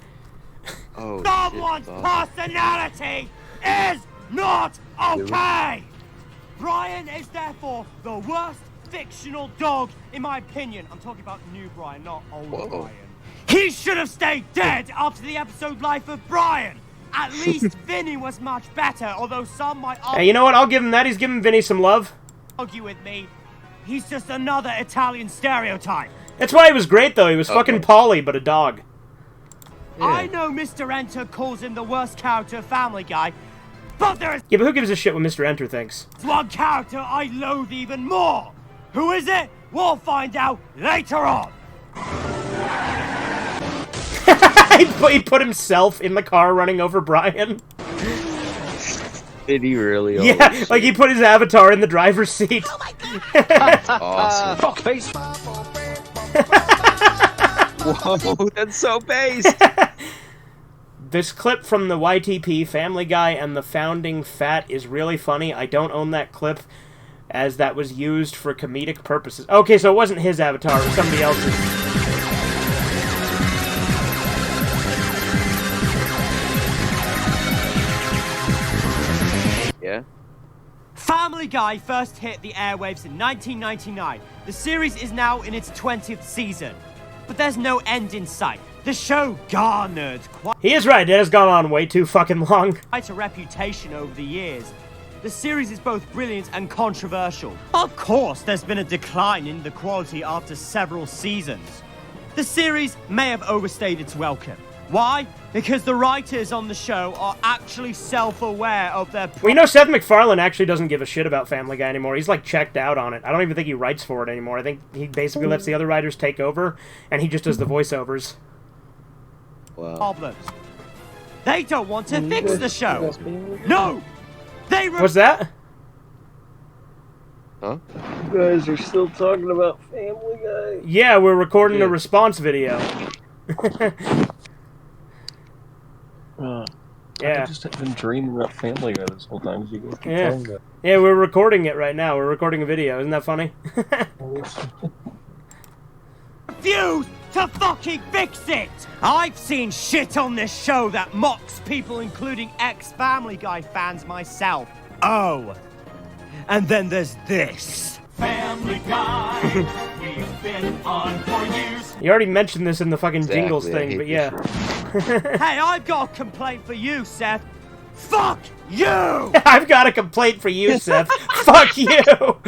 Oh, Someone's shit, personality is not okay. Brian is therefore the worst fictional dog, in my opinion. I'm talking about new Brian, not old Brian. He should have stayed dead after the episode Life of Brian. At least Vinny was much better, although some might argue... Hey, you know what? I'll give him that. He's giving Vinny some love. ...argue with me. He's just another Italian stereotype. That's why he was great, though. He was fucking Paulie, but a dog. Yeah. I know Mr. Enter calls him the worst character of Family Guy, but there is... Yeah, but who gives a shit what Mr. Enter thinks? ...one character I loathe even more. Who is it? We'll find out later on. He put himself in the car running over Brian. Did he really? Yeah, like he put his avatar in the driver's seat. Oh my god! That's awesome. Fuckface. Whoa, that's so based. This clip from the YTP, Family Guy, and the Founding Fat is really funny. I don't own that clip, as that was used for comedic purposes. Okay, so it wasn't his avatar, it was somebody else's. Yeah. Family Guy first hit the airwaves in 1999. The series is now in its 20th season. But there's no end in sight. The show garnered quite... He is right, it has gone on way too fucking long. ...quite a reputation over the years. The series is both brilliant and controversial. Of course, there's been a decline in the quality after several seasons. The series may have overstayed its welcome. Why? Because the writers on the show are actually self-aware of their... Well, you know, Seth MacFarlane actually doesn't give a shit about Family Guy anymore. He's, like, checked out on it. I don't even think he writes for it anymore. I think he basically lets the other writers take over, and he just does the voiceovers. Wow. Problems. They don't want to fix the show. No! They... What's that? Huh? You guys are still talking about Family Guy? Yeah, we're recording a response video. Yeah. I've just been dreaming about Family Guy this whole time. So you guys keep telling me. Yeah, we're recording it right now. We're recording a video. Isn't that funny? Refuse to fucking fix it! I've seen shit on this show that mocks people, including ex-Family Guy fans myself. Oh. And then there's this. Family Guy, we've been on for years. You already mentioned this in the fucking jingles thing, but yeah. Hey, I've got a complaint for you, Seth. Fuck you! I've got a complaint for you, Seth. Fuck you! Oh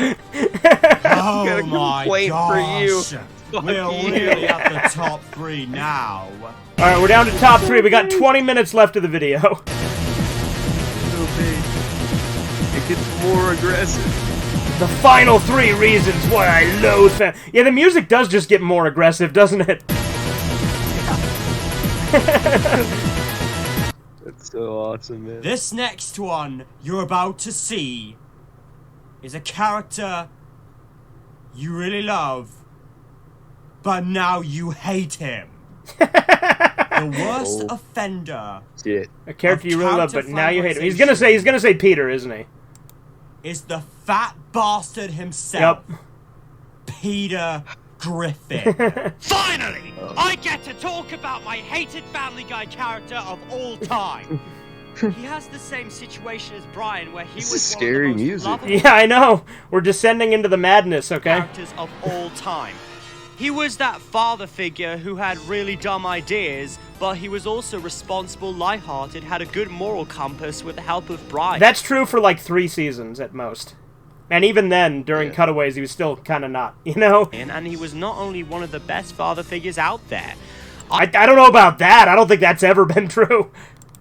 my gosh. We're really at the top 3 now. Alright, we're down to top 3. We got 20 minutes left of the video. It gets more aggressive. The final 3 reasons why I loathe Family. Yeah, the music does just get more aggressive, doesn't it? That's so awesome, man. This next one you're about to see is a character you really love, but now you hate him. The worst offender. Shit. A character you really love, but now you hate him. He's gonna say Peter, isn't he? Is the fat bastard himself. Yep. Peter Griffin. Finally, I get to talk about my hated Family Guy character of all time. He has the same situation as Brian, where he was scary one of the most music. lovable Yeah, I know. We're descending into the madness, okay? characters of all time. He was that father figure who had really dumb ideas, but he was also responsible, lighthearted, had a good moral compass with the help of Brian. That's true for like 3 seasons at most. And even then, during cutaways, he was still kind of not, you know? And he was not only one of the best father figures out there. I don't know about that. I don't think that's ever been true.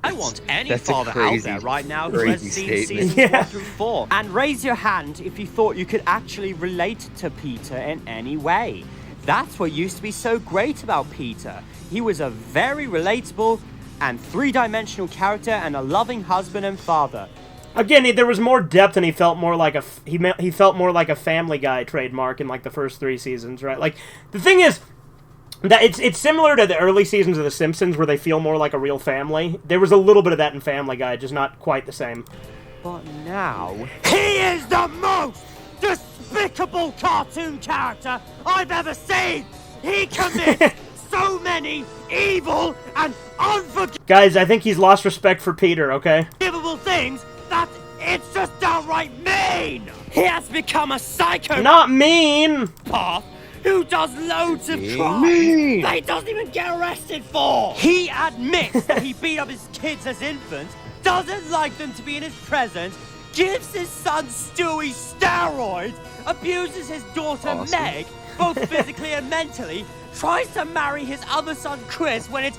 I want any That's a father crazy, out there right now who has crazy seen statement. seasons 1 through 4. And raise your hand if you thought you could actually relate to Peter in any way. That's what used to be so great about Peter. He was a very relatable and three-dimensional character and a loving husband and father. Again, there was more depth, and he felt more like a he felt more like a Family Guy trademark in like the first 3 seasons, right? Like the thing is that it's similar to the early seasons of The Simpsons, where they feel more like a real family. There was a little bit of that in Family Guy, just not quite the same. But now, he is the most despicable cartoon character I've ever seen! He commits so many evil and unforgivable Guys, I think he's lost respect for Peter, okay? things that it's just downright mean! He has become a psychopath Not mean! who does loads of crimes that he doesn't even get arrested for! He admits that he beat up his kids as infants, doesn't like them to be in his presence, gives his son Stewie steroids, abuses his daughter Meg, both physically and mentally, tries to marry his other son Chris when it's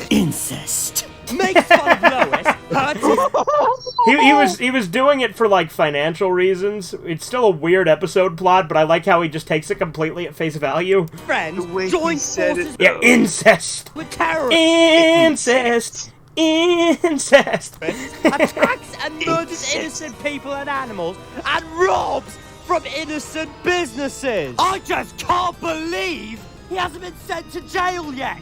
incest. Makes fun of Lois, hurts he was doing it for like financial reasons. It's still a weird episode plot, but I like how he just takes it completely at face value. friends, joins forces Yeah, incest. with terrorists. Incest. Incest. Attacks and murders innocent people and animals, and robs from innocent businesses. I just can't believe he hasn't been sent to jail yet.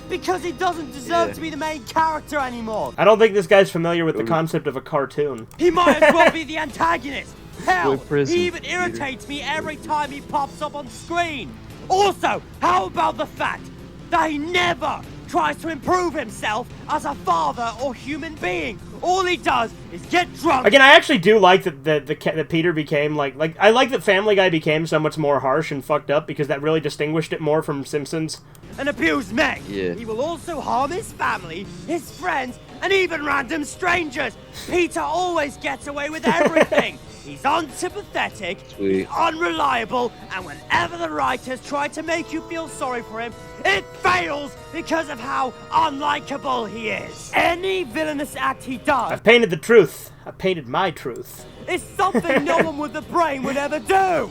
Because he doesn't deserve to be the main character anymore. I don't think this guy's familiar with the concept of a cartoon. He might as well be the antagonist. Hell, prison, he even irritates me every time he pops up on screen. Also, how about the fact that he never tries to improve himself as a father or human being? All he does is get drunk. Again, I actually do like that Peter became like I like that Family Guy became so much more harsh and fucked up, because that really distinguished it more from Simpsons. And abuse Meg. Yeah. He will also harm his family, his friends, and even random strangers. Peter always gets away with everything. He's unsympathetic, he's unreliable, and whenever the writers try to make you feel sorry for him, it fails because of how unlikable he is. Any villainous act he does I've painted the truth. I painted my truth. is something no one with a brain would ever do.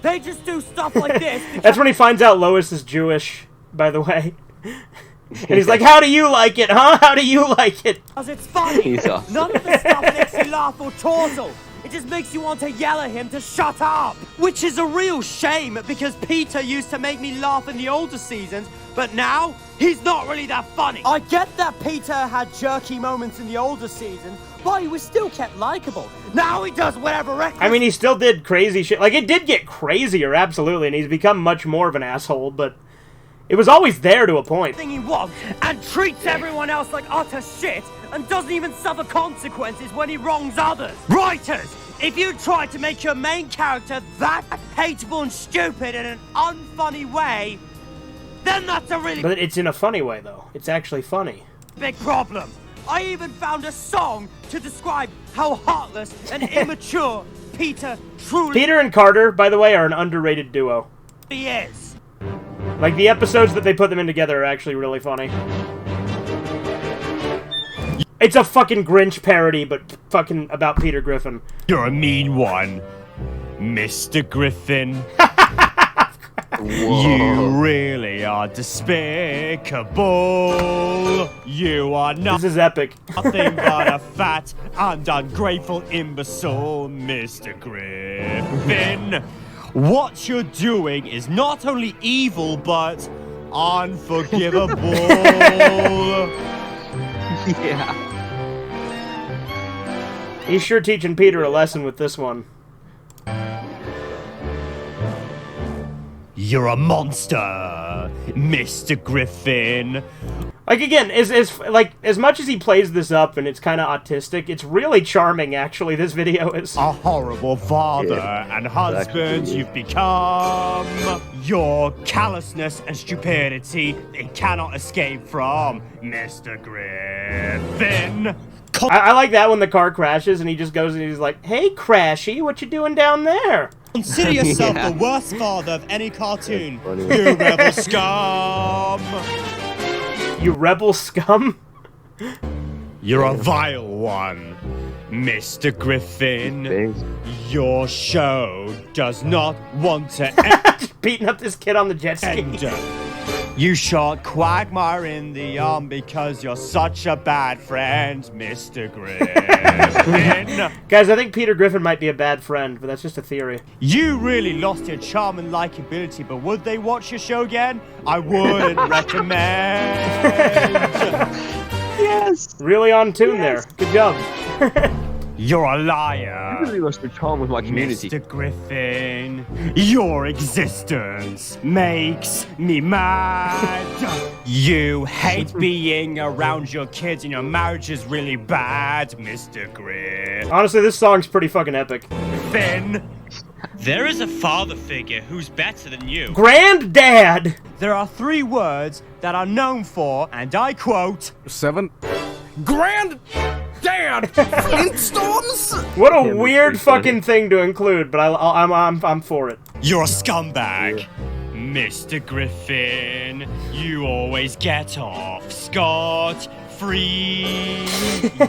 They just do stuff like this. That's when he finds out Lois is Jewish, by the way. And he's like, how do you like it, huh? How do you like it? Because it's funny. He's awesome. None of the stuff makes you laugh or chortle. It just makes you want to yell at him to shut up. Which is a real shame, because Peter used to make me laugh in the older seasons, but now, he's not really that funny. I get that Peter had jerky moments in the older seasons, but he was still kept likable. Now he does whatever reckless... I mean, he still did crazy shit. Like, it did get crazier, absolutely, and he's become much more of an asshole, but it was always there to a point. ...thing he wants, and treats everyone else like utter shit, and doesn't even suffer consequences when he wrongs others. Writers, if you try to make your main character that hateable and stupid in an unfunny way, then that's a really But it's in a funny way, though. It's actually funny. big problem. I even found a song to describe how heartless and immature Peter truly Peter and Carter, by the way, are an underrated duo. is. Like, the episodes that they put them in together are actually really funny. It's a fucking Grinch parody, but fucking about Peter Griffin. You're a mean one, Mr. Griffin. You really are despicable. You are This is epic. nothing but a fat and ungrateful imbecile, Mr. Griffin. What you're doing is not only evil, but unforgivable. Yeah. He's sure teaching Peter a lesson with this one. You're a monster, Mr. Griffin. Like, again, as much as he plays this up and it's kind of autistic, it's really charming, actually, this video is. A horrible father and husband you've become. Your callousness and stupidity they cannot escape from, Mr. Griffin. I like that when the car crashes and he just goes and he's like, "Hey, Crashy, what you doing down there?" Consider yourself the worst father of any cartoon. You rebel scum. You rebel scum? You're a vile one, Mr. Griffin. Your show does not want to Just beating up this kid on the jet ski. end. You shot Quagmire in the arm because you're such a bad friend, Mr. Griffin. Guys, I think Peter Griffin might be a bad friend, but that's just a theory. You really lost your charm and likability, but would they watch your show again? I wouldn't recommend. Yes. Really on tune there. Good job. You're a liar. You really lost your charm with my community. Mr. Griffin, your existence makes me mad. You hate being around your kids and your marriage is really bad, Mr. Griffin. Honestly, this song's pretty fucking epic. There is a father figure who's better than you. Granddad! There are 3 words that are known for, and I quote, 7. Granddad Flintstones? What a weird fucking thing to include, but I'm for it. You're a scumbag. Mr. Griffin, you always get off scot-free.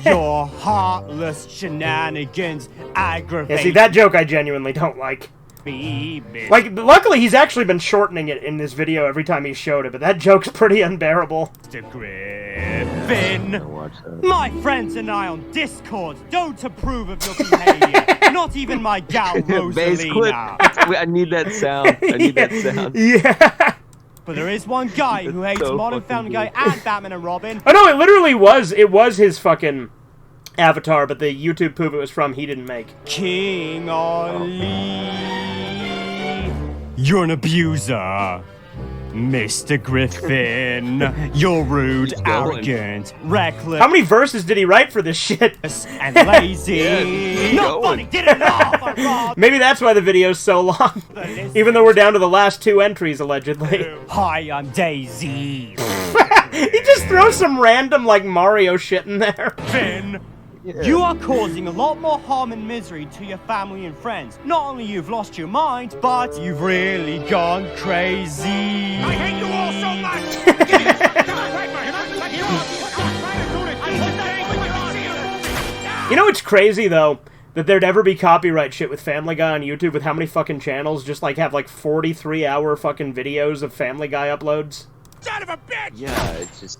Your heartless shenanigans aggravate Yeah, see, that joke I genuinely don't like. me. Like, luckily he's actually been shortening it in this video every time he showed it, but that joke's pretty unbearable. Mr. Griffin, my friends and I on Discord don't approve of your behavior. Not even my gal Rosalina. I need that sound. I need that sound. Yeah. But there is one guy who hates so Modern fucking Family Guy and Batman and Robin. Oh no, it literally was. It was his fucking avatar, but the YouTube poop it was from he didn't make. King Ali. You're an abuser. Mr. Griffin, you're rude, arrogant, reckless, How many verses did he write for this shit? and lazy. Not funny, did it not? Maybe that's why the video's so long. Even though we're down to the last 2 entries, allegedly. Hi, I'm Daisy. He just throws some random, like, Mario shit in there. Finn, you are causing a lot more harm and misery to your family and friends. Not only you've lost your mind, but you've really gone crazy. I hate you all so much! You know what's crazy, though? That there'd ever be copyright shit with Family Guy on YouTube with how many fucking channels just, like, have, like, 43-hour fucking videos of Family Guy uploads? Son of a bitch! Yeah, it's just...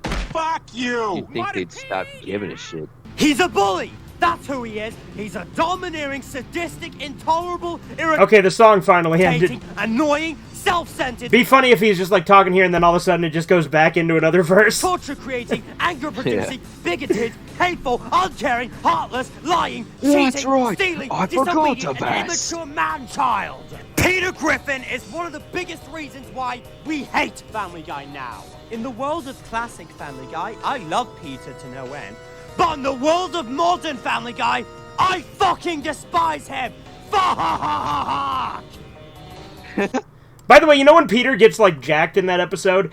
Fuck you! You'd think they'd stop giving a shit. He's a bully! That's who he is! He's a domineering, sadistic, intolerable, Okay, the song finally ended. irritating, annoying, self-centered, Be funny if he's just, like, talking here and then all of a sudden it just goes back into another verse. torture-creating, anger-producing, bigoted, hateful, uncaring, heartless, lying, cheating, That's right. stealing, I forgot disobedient, to and pass. immature man-child. Peter Griffin is one of the biggest reasons why we hate Family Guy now. In the world of classic Family Guy, I love Peter to no end. But in the world of modern Family Guy, I fucking despise him! Fuck! By the way, you know when Peter gets, like, jacked in that episode?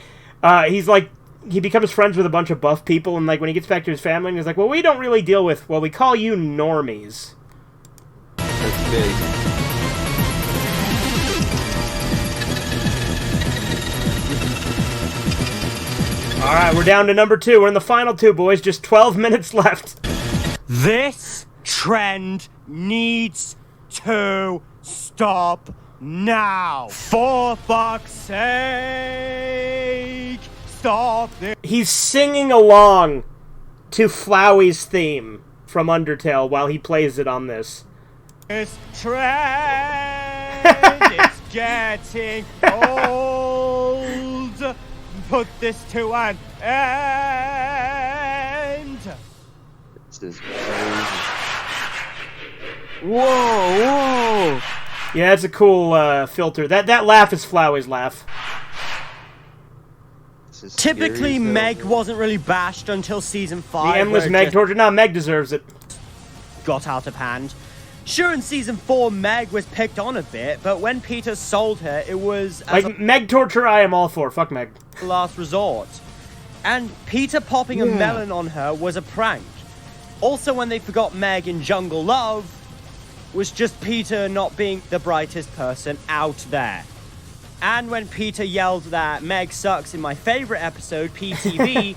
He's like, he becomes friends with a bunch of buff people, and, like, when he gets back to his family, he's like, well, we don't really deal with, well, we call you normies. That's big. Alright, we're down to number 2. We're in the final 2, boys. Just 12 minutes left. This trend needs to stop now. For fuck's sake, stop this. He's singing along to Flowey's theme from Undertale while he plays it on this. This trend is getting old. Put this to an end. This is crazy. Whoa! Yeah, it's a cool filter. That laugh is Flowey's laugh. This is Typically, scary as hell. Meg wasn't really bashed until season 5. The endless where it Meg just torture. Nah, Meg deserves it. got out of hand. Sure, in season 4, Meg was picked on a bit, but when Peter sold her, it was as Like, Meg torture, I am all for. Fuck Meg. a last resort. And Peter popping a melon on her was a prank. Also, when they forgot Meg in Jungle Love, was just Peter not being the brightest person out there. And when Peter yelled that Meg sucks in my favorite episode, PTV,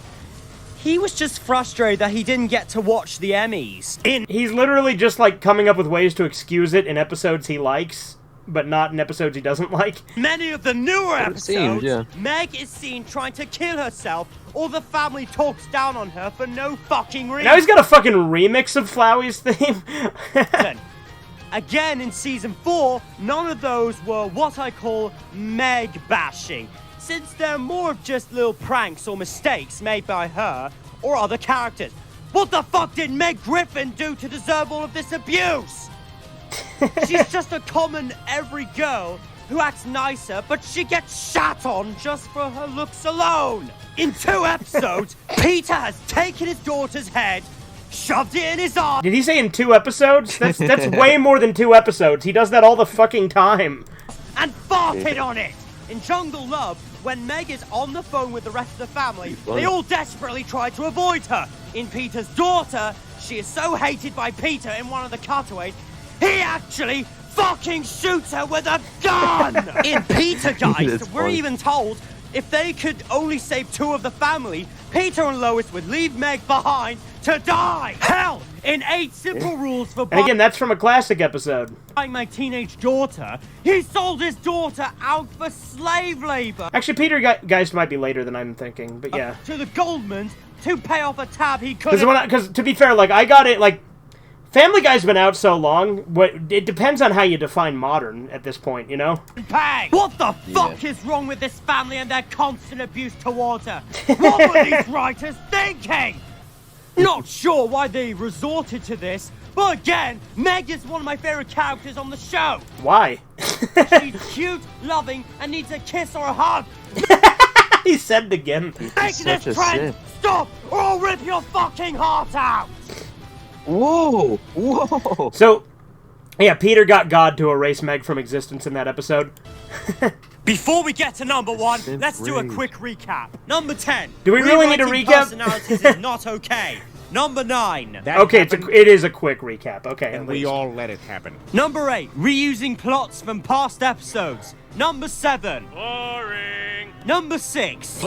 he was just frustrated that he didn't get to watch the Emmys. He's literally just, like, coming up with ways to excuse it in episodes he likes. but not in episodes he doesn't like. Many of the newer episodes, seems, yeah. Meg is seen trying to kill herself, or the family talks down on her for no fucking reason. Now he's got a fucking remix of Flowey's theme. Again, in Season 4, none of those were what I call Meg bashing, since they're more of just little pranks or mistakes made by her or other characters. What the fuck did Meg Griffin do to deserve all of this abuse? She's just a common every girl who acts nicer, but she gets shat on just for her looks alone. In 2 episodes, Peter has taken his daughter's head, shoved it in his arm. Did he say in 2 episodes? That's way more than 2 episodes. He does that all the fucking time. And farted on it. In Jungle Love, when Meg is on the phone with the rest of the family, they all desperately try to avoid her. In Peter's Daughter, she is so hated by Peter in one of the cutaways, he actually fucking shoots her with a gun! In Peter Geist, we're even told if they could only save 2 of the family, Peter and Lois would leave Meg behind to die! Hell! In 8 Simple Rules for And again, that's from a classic episode. buying my teenage daughter, he sold his daughter out for slave labor! Actually, Peter Geist might be later than I'm thinking, but yeah. To the Goldmans to pay off a tab he couldn't... Because to be fair, like, I got it, like... Family Guy's been out so long, it depends on how you define modern at this point, you know? Pay. What the fuck is wrong with this family and their constant abuse towards her? What were these writers thinking? Not sure why they resorted to this, but again, Meg is one of my favorite characters on the show. Why? She's cute, loving, and needs a kiss or a hug. He said it again. Make this trend stop, or I'll rip your fucking heart out. Whoa! Whoa! So, yeah, Peter got God to erase Meg from existence in that episode. Before we get to number 1, let's do a quick recap. Number 10. Do we really need a rewriting recap? Personalities is not okay. Number 9. Okay, it is a quick recap. Okay, And we all let it happen. Number 8. Reusing plots from past episodes. Number 7. Boring. Number 6.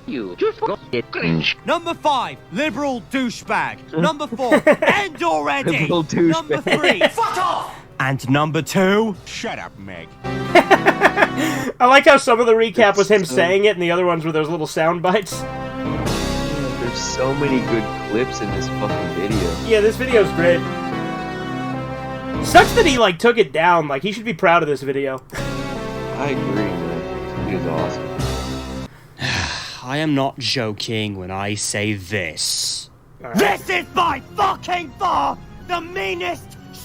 You just get cringe. Number 5. Liberal douchebag. Number 4. End already. Liberal douchebag. Number 3. Fuck off. And number 2. Shut up, Meg. I like how some of the recap was him saying it, and the other ones were those little sound bites. There's so many good clips in this fucking video. Yeah, this video's great. Sucks that he, like, took it down. Like, he should be proud of this video. I agree, man. It is awesome. I am not joking when I say this. Right. This is by fucking far the meanest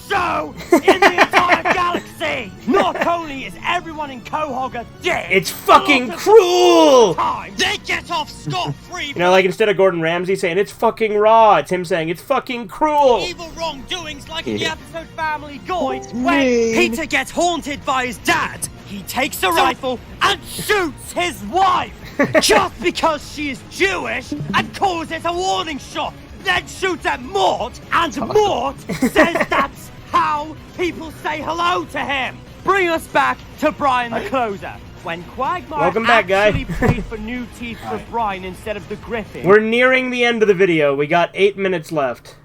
show in the entire galaxy! Not only is everyone in Quahog a dick, It's fucking cruel! they get off scot-free. You know, like, instead of Gordon Ramsay saying, it's fucking raw, it's him saying, it's fucking cruel! Evil wrongdoings like in the episode Family Guide, when Peter gets haunted by his dad, he takes a rifle and shoots his wife! Just because she is Jewish and calls it a warning shot, then shoots at Mort, and Mort says that's how people say hello to him. Bring us back to Brian the Closer. When Quagmire Welcome back, guy. actually paid for new teeth for Brian instead of the Griffin, We're nearing the end of the video. We got 8 minutes left.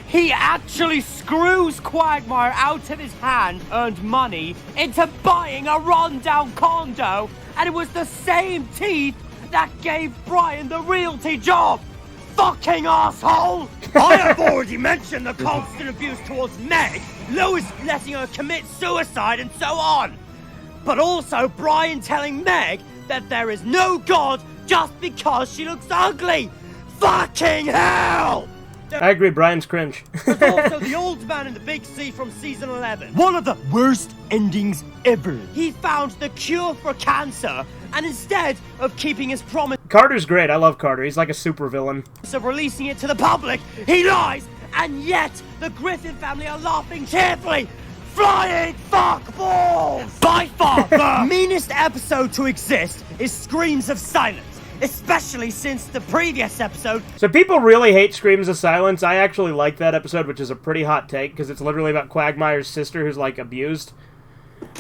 he actually screws Quagmire out of his hand-earned money into buying a run-down condo, and it was the same teeth that gave Brian the realty job. Fucking asshole! I have already mentioned the constant abuse towards Meg, Lois letting her commit suicide, and so on. But also Brian telling Meg that there is no God just because she looks ugly. Fucking hell! I agree, Brian's cringe. There's also the old man in the big sea from season 11. One of the worst endings ever. He found the cure for cancer, and instead of keeping his promise Carter's great. I love Carter. He's like a super villain. of releasing it to the public, he lies, and yet the Griffin family are laughing cheerfully. Flying fuck balls! By far, the meanest episode to exist is Screams of Silence. Especially since the previous episode. So people really hate Screams of Silence. I actually like that episode, which is a pretty hot take, because it's literally about Quagmire's sister who's, like, abused.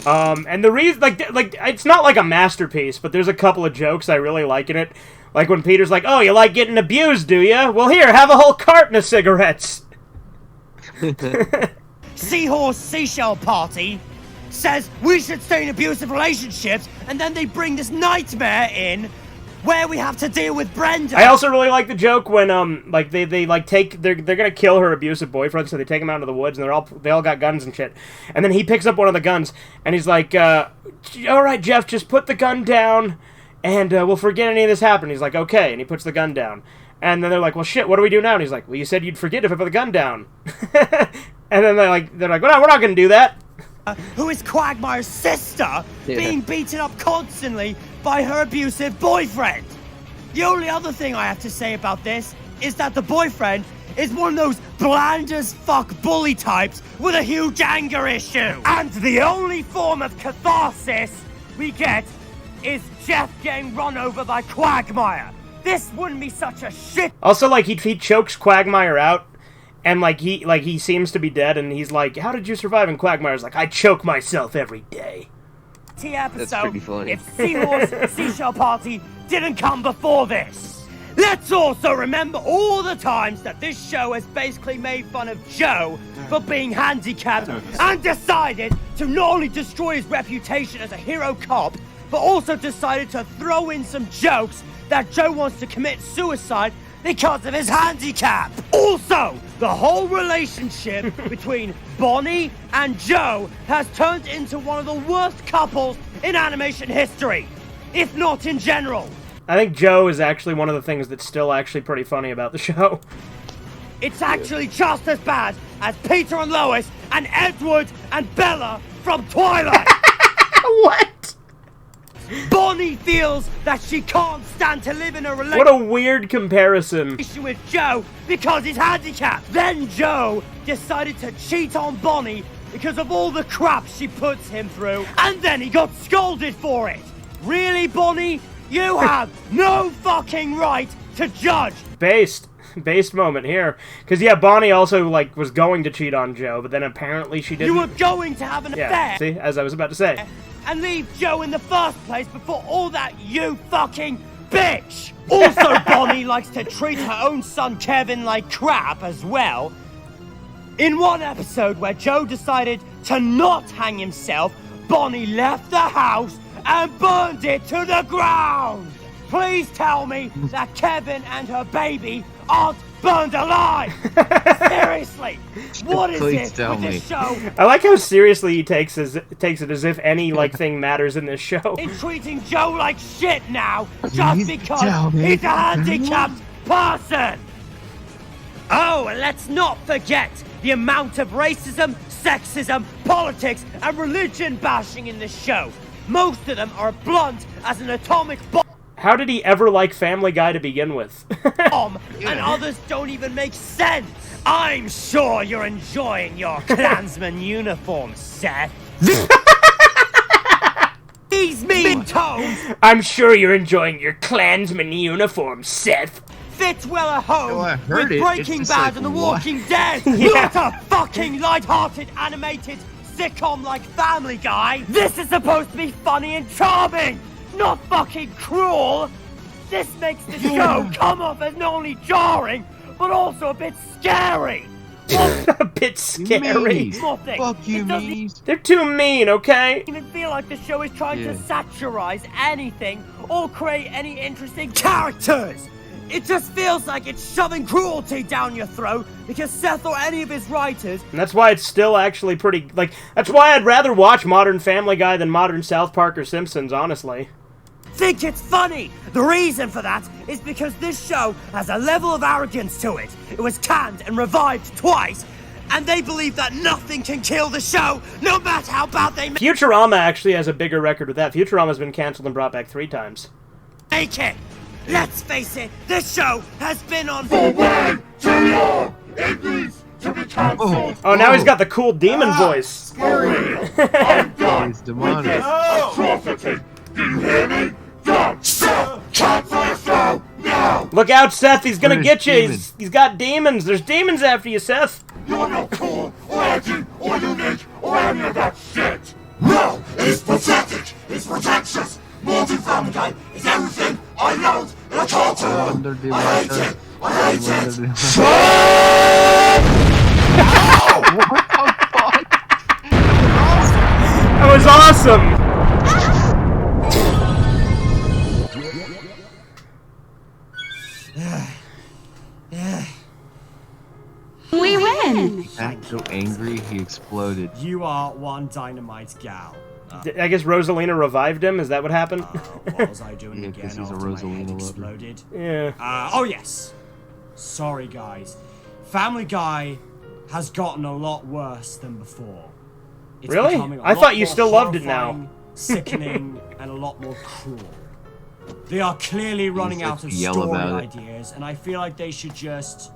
And the reason, like, it's not like a masterpiece, but there's a couple of jokes I really like in it. Like when Peter's like, oh, you like getting abused, do ya? Well, here, have a whole carton of cigarettes. Seahorse Seashell Party. says we should stay in abusive relationships, and then they bring this nightmare in where we have to deal with Brenda. I also really like the joke when like they're gonna kill her abusive boyfriend, so they take him out into the woods, and they all got guns and shit. And then he picks up one of the guns, and he's like, "All right, Jeff, just put the gun down, and we'll forget any of this happened." He's like, "Okay," and he puts the gun down. And then they're like, "Well, shit, what do we do now?" And he's like, "Well, you said you'd forget if I put the gun down." And then they're like, "Well, no, we're not gonna do that." Who is Quagmire's sister, being beaten up constantly by her abusive boyfriend. The only other thing I have to say about this is that the boyfriend is one of those bland as fuck bully types with a huge anger issue. And the only form of catharsis we get is Jeff getting run over by Quagmire. This wouldn't be such a shit. Also, like, he chokes Quagmire out, and he seems to be dead, and he's like, "How did you survive?" And Quagmire's like, "I choke myself every day." Episode That's pretty funny. If Seahorse Seashell Party didn't come before this. Let's also remember all the times that this show has basically made fun of Joe for being handicapped and decided to not only destroy his reputation as a hero cop, but also decided to throw in some jokes that Joe wants to commit suicide because of his handicap. Also, the whole relationship between Bonnie and Joe has turned into one of the worst couples in animation history, if not in general. I think Joe is actually one of the things that's still actually pretty funny about the show. It's actually just as bad as Peter and Lois and Edward and Bella from Twilight. What? Bonnie feels that she can't stand to live in a relationship. What a weird comparison. With Joe because he's handicapped. Then Joe decided to cheat on Bonnie because of all the crap she puts him through, and then he got scolded for it. Really, Bonnie? You have no fucking right to judge. Based moment here. Because, yeah, Bonnie also, like, was going to cheat on Joe, but then apparently she didn't. You were going to have an affair. See, as I was about to say. And leave Joe in the first place before all that, you fucking bitch! Also, Bonnie likes to treat her own son Kevin like crap as well. In one episode where Joe decided to not hang himself, Bonnie left the house and burned it to the ground! Please tell me that Kevin and her baby aren't burned alive! Seriously! What is Please it tell with me. this show? I like how seriously he takes it as if any, like, thing matters in this show. In treating Joe like shit now, just Please because tell me. he's a handicapped person! Oh, and let's not forget the amount of racism, sexism, politics, and religion bashing in this show. Most of them are blunt as an atomic bomb. How did he ever like Family Guy to begin with? And others don't even make sense. I'm sure you're enjoying your Klansman uniform, Seth. These mean tones I'm sure you're enjoying your Klansman uniform, Seth. fit well at home Oh, I heard with it. Breaking It's just Bad like, and The what? Walking Dead. Not a fucking light-hearted animated sitcom like Family Guy. This is supposed to be funny and charming, not fucking cruel. This makes the show come off as not only jarring, but also a bit scary. A bit scary. Nothing. Fuck you, It doesn't meanies. They're too mean, okay? even feel like the show is trying Yeah. to satirize anything or create any interesting characters. It just feels like it's shoving cruelty down your throat because Seth or any of his writers And that's why it's still actually pretty, like, that's why I'd rather watch modern Family Guy than modern South Park or Simpsons, honestly. think it's funny. The reason for that is because this show has a level of arrogance to it. It was canned and revived twice, and they believe that nothing can kill the show, no matter how bad they Futurama actually has a bigger record with that. Futurama's been canceled and brought back 3 times. make it. Let's face it, this show has been on For way too long! It needs to be cancelled! Oh, now he's got the cool demon voice. For real! I'm done He's with demonic. this atrocity! Do you hear me? Done! So, cancel the show now! Look out, Seth, he's gonna Where's get you. demon? He's got demons. There's demons after you, Seth. You're not cool, or edgy, or unique, or any of that shit! No! It's pathetic! It's pretentious! Multi-Family Guy is everything I loathe and I can't do! Wonder the I hate Wonder- it! I hate it! Wonder the- Shut What the fuck? That was awesome! We win! I'm so angry he exploded. You are one dynamite gal. I guess Rosalina revived him. Is that what happened? What was I doing Yeah, again 'cause he's a after my Rosalina head lover. exploded? Yeah. Oh yes. Sorry guys. Family Guy has gotten a lot worse than before. It's Really? becoming a I lot thought you more still loved it now. horrifying, Sickening and a lot more cruel. They are clearly running out of yell story about it. ideas, and I feel like they should just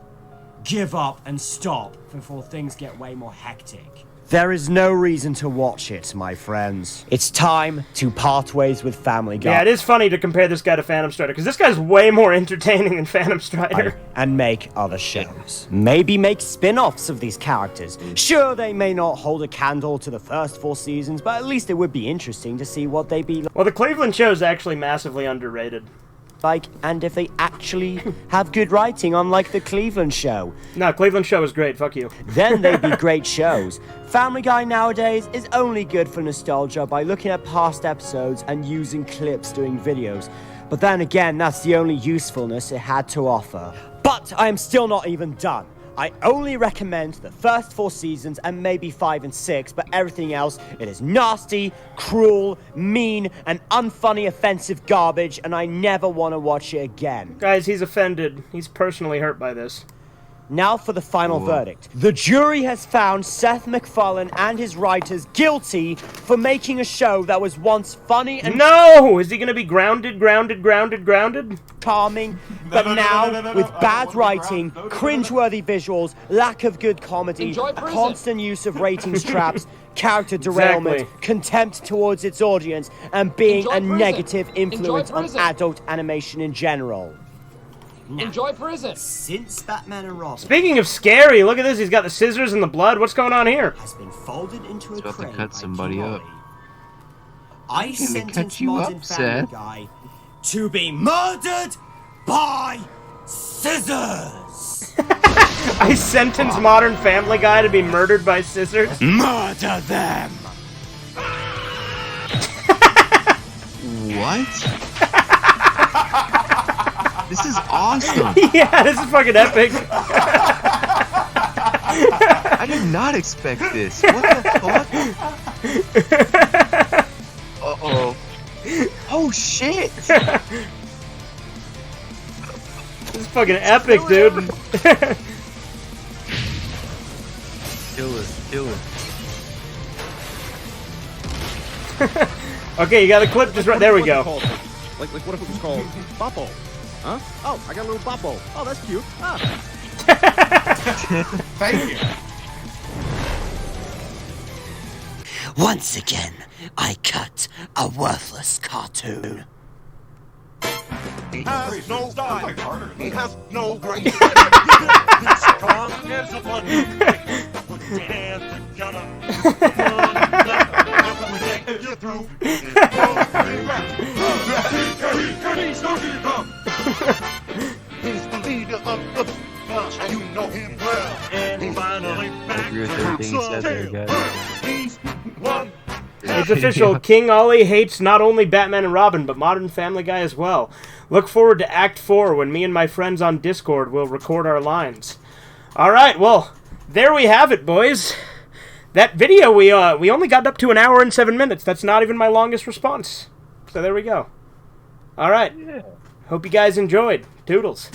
give up and stop before things get way more hectic. There is no reason to watch it, my friends. It's time to part ways with Family Guy. Yeah, it is funny to compare this guy to Phantom Strider, because this guy's way more entertaining than Phantom Strider. And make other shows. Maybe make spin-offs of these characters. Sure, they may not hold a candle to the first 4 seasons, but at least it would be interesting to see what they'd be Well, the Cleveland show is actually massively underrated. like, and if they actually have good writing, unlike the Cleveland show. No, Cleveland show is great, fuck you. Then they'd be great shows. Family Guy nowadays is only good for nostalgia by looking at past episodes and using clips doing videos. But then again, that's the only usefulness it had to offer. But I am still not even done. I only recommend the first 4 seasons and maybe 5 and 6, but everything else, it is nasty, cruel, mean, and unfunny offensive garbage, and I never want to watch it again. Guys, he's offended. He's personally hurt by this. Now for the final verdict. The jury has found Seth MacFarlane and his writers guilty for making a show that was once funny and No! Is he gonna be grounded? charming, but now with bad writing, cringeworthy visuals, lack of good comedy, constant use of ratings traps, character derailment, Exactly. contempt towards its audience, and being a negative influence on adult animation in general. Enjoy prison. Since Batman and Robin Speaking of scary, look at this. He's got the scissors and the blood. What's going on here? has been folded into He's a about to crane cut by somebody King up. Ollie, I Gonna sentence cut you modern up, Family Seth. Guy to be murdered by scissors. I sentence Modern Family Guy to be murdered by scissors. Murder them. What? This is awesome. Yeah, this is fucking epic. I did not expect this. What the fuck? Uh-oh. Oh, shit. This is fucking epic, dude. Kill it. Kill it. Okay, you got the clip just right. There we go. Like what if it was called Boppo? Huh? Oh, I got a little Boppo. Oh, that's cute. Ah. Thank you. Once again, I cut a worthless cartoon. He has no style. He has no grace. Strong as a bunny. Put your hands together. You through. He's the leader of the bunch, and you know him well. And he's finally back. agree with everything he said there, guys. He's one. It's official. King Ollie hates not only Batman and Robin, but Modern Family Guy as well. Look forward to Act 4 when me and my friends on Discord will record our lines. Alright, well, there we have it, boys. That video, we only got up to 1 hour and 7 minutes. That's not even my longest response. So there we go. Alright. Hope you guys enjoyed. Toodles.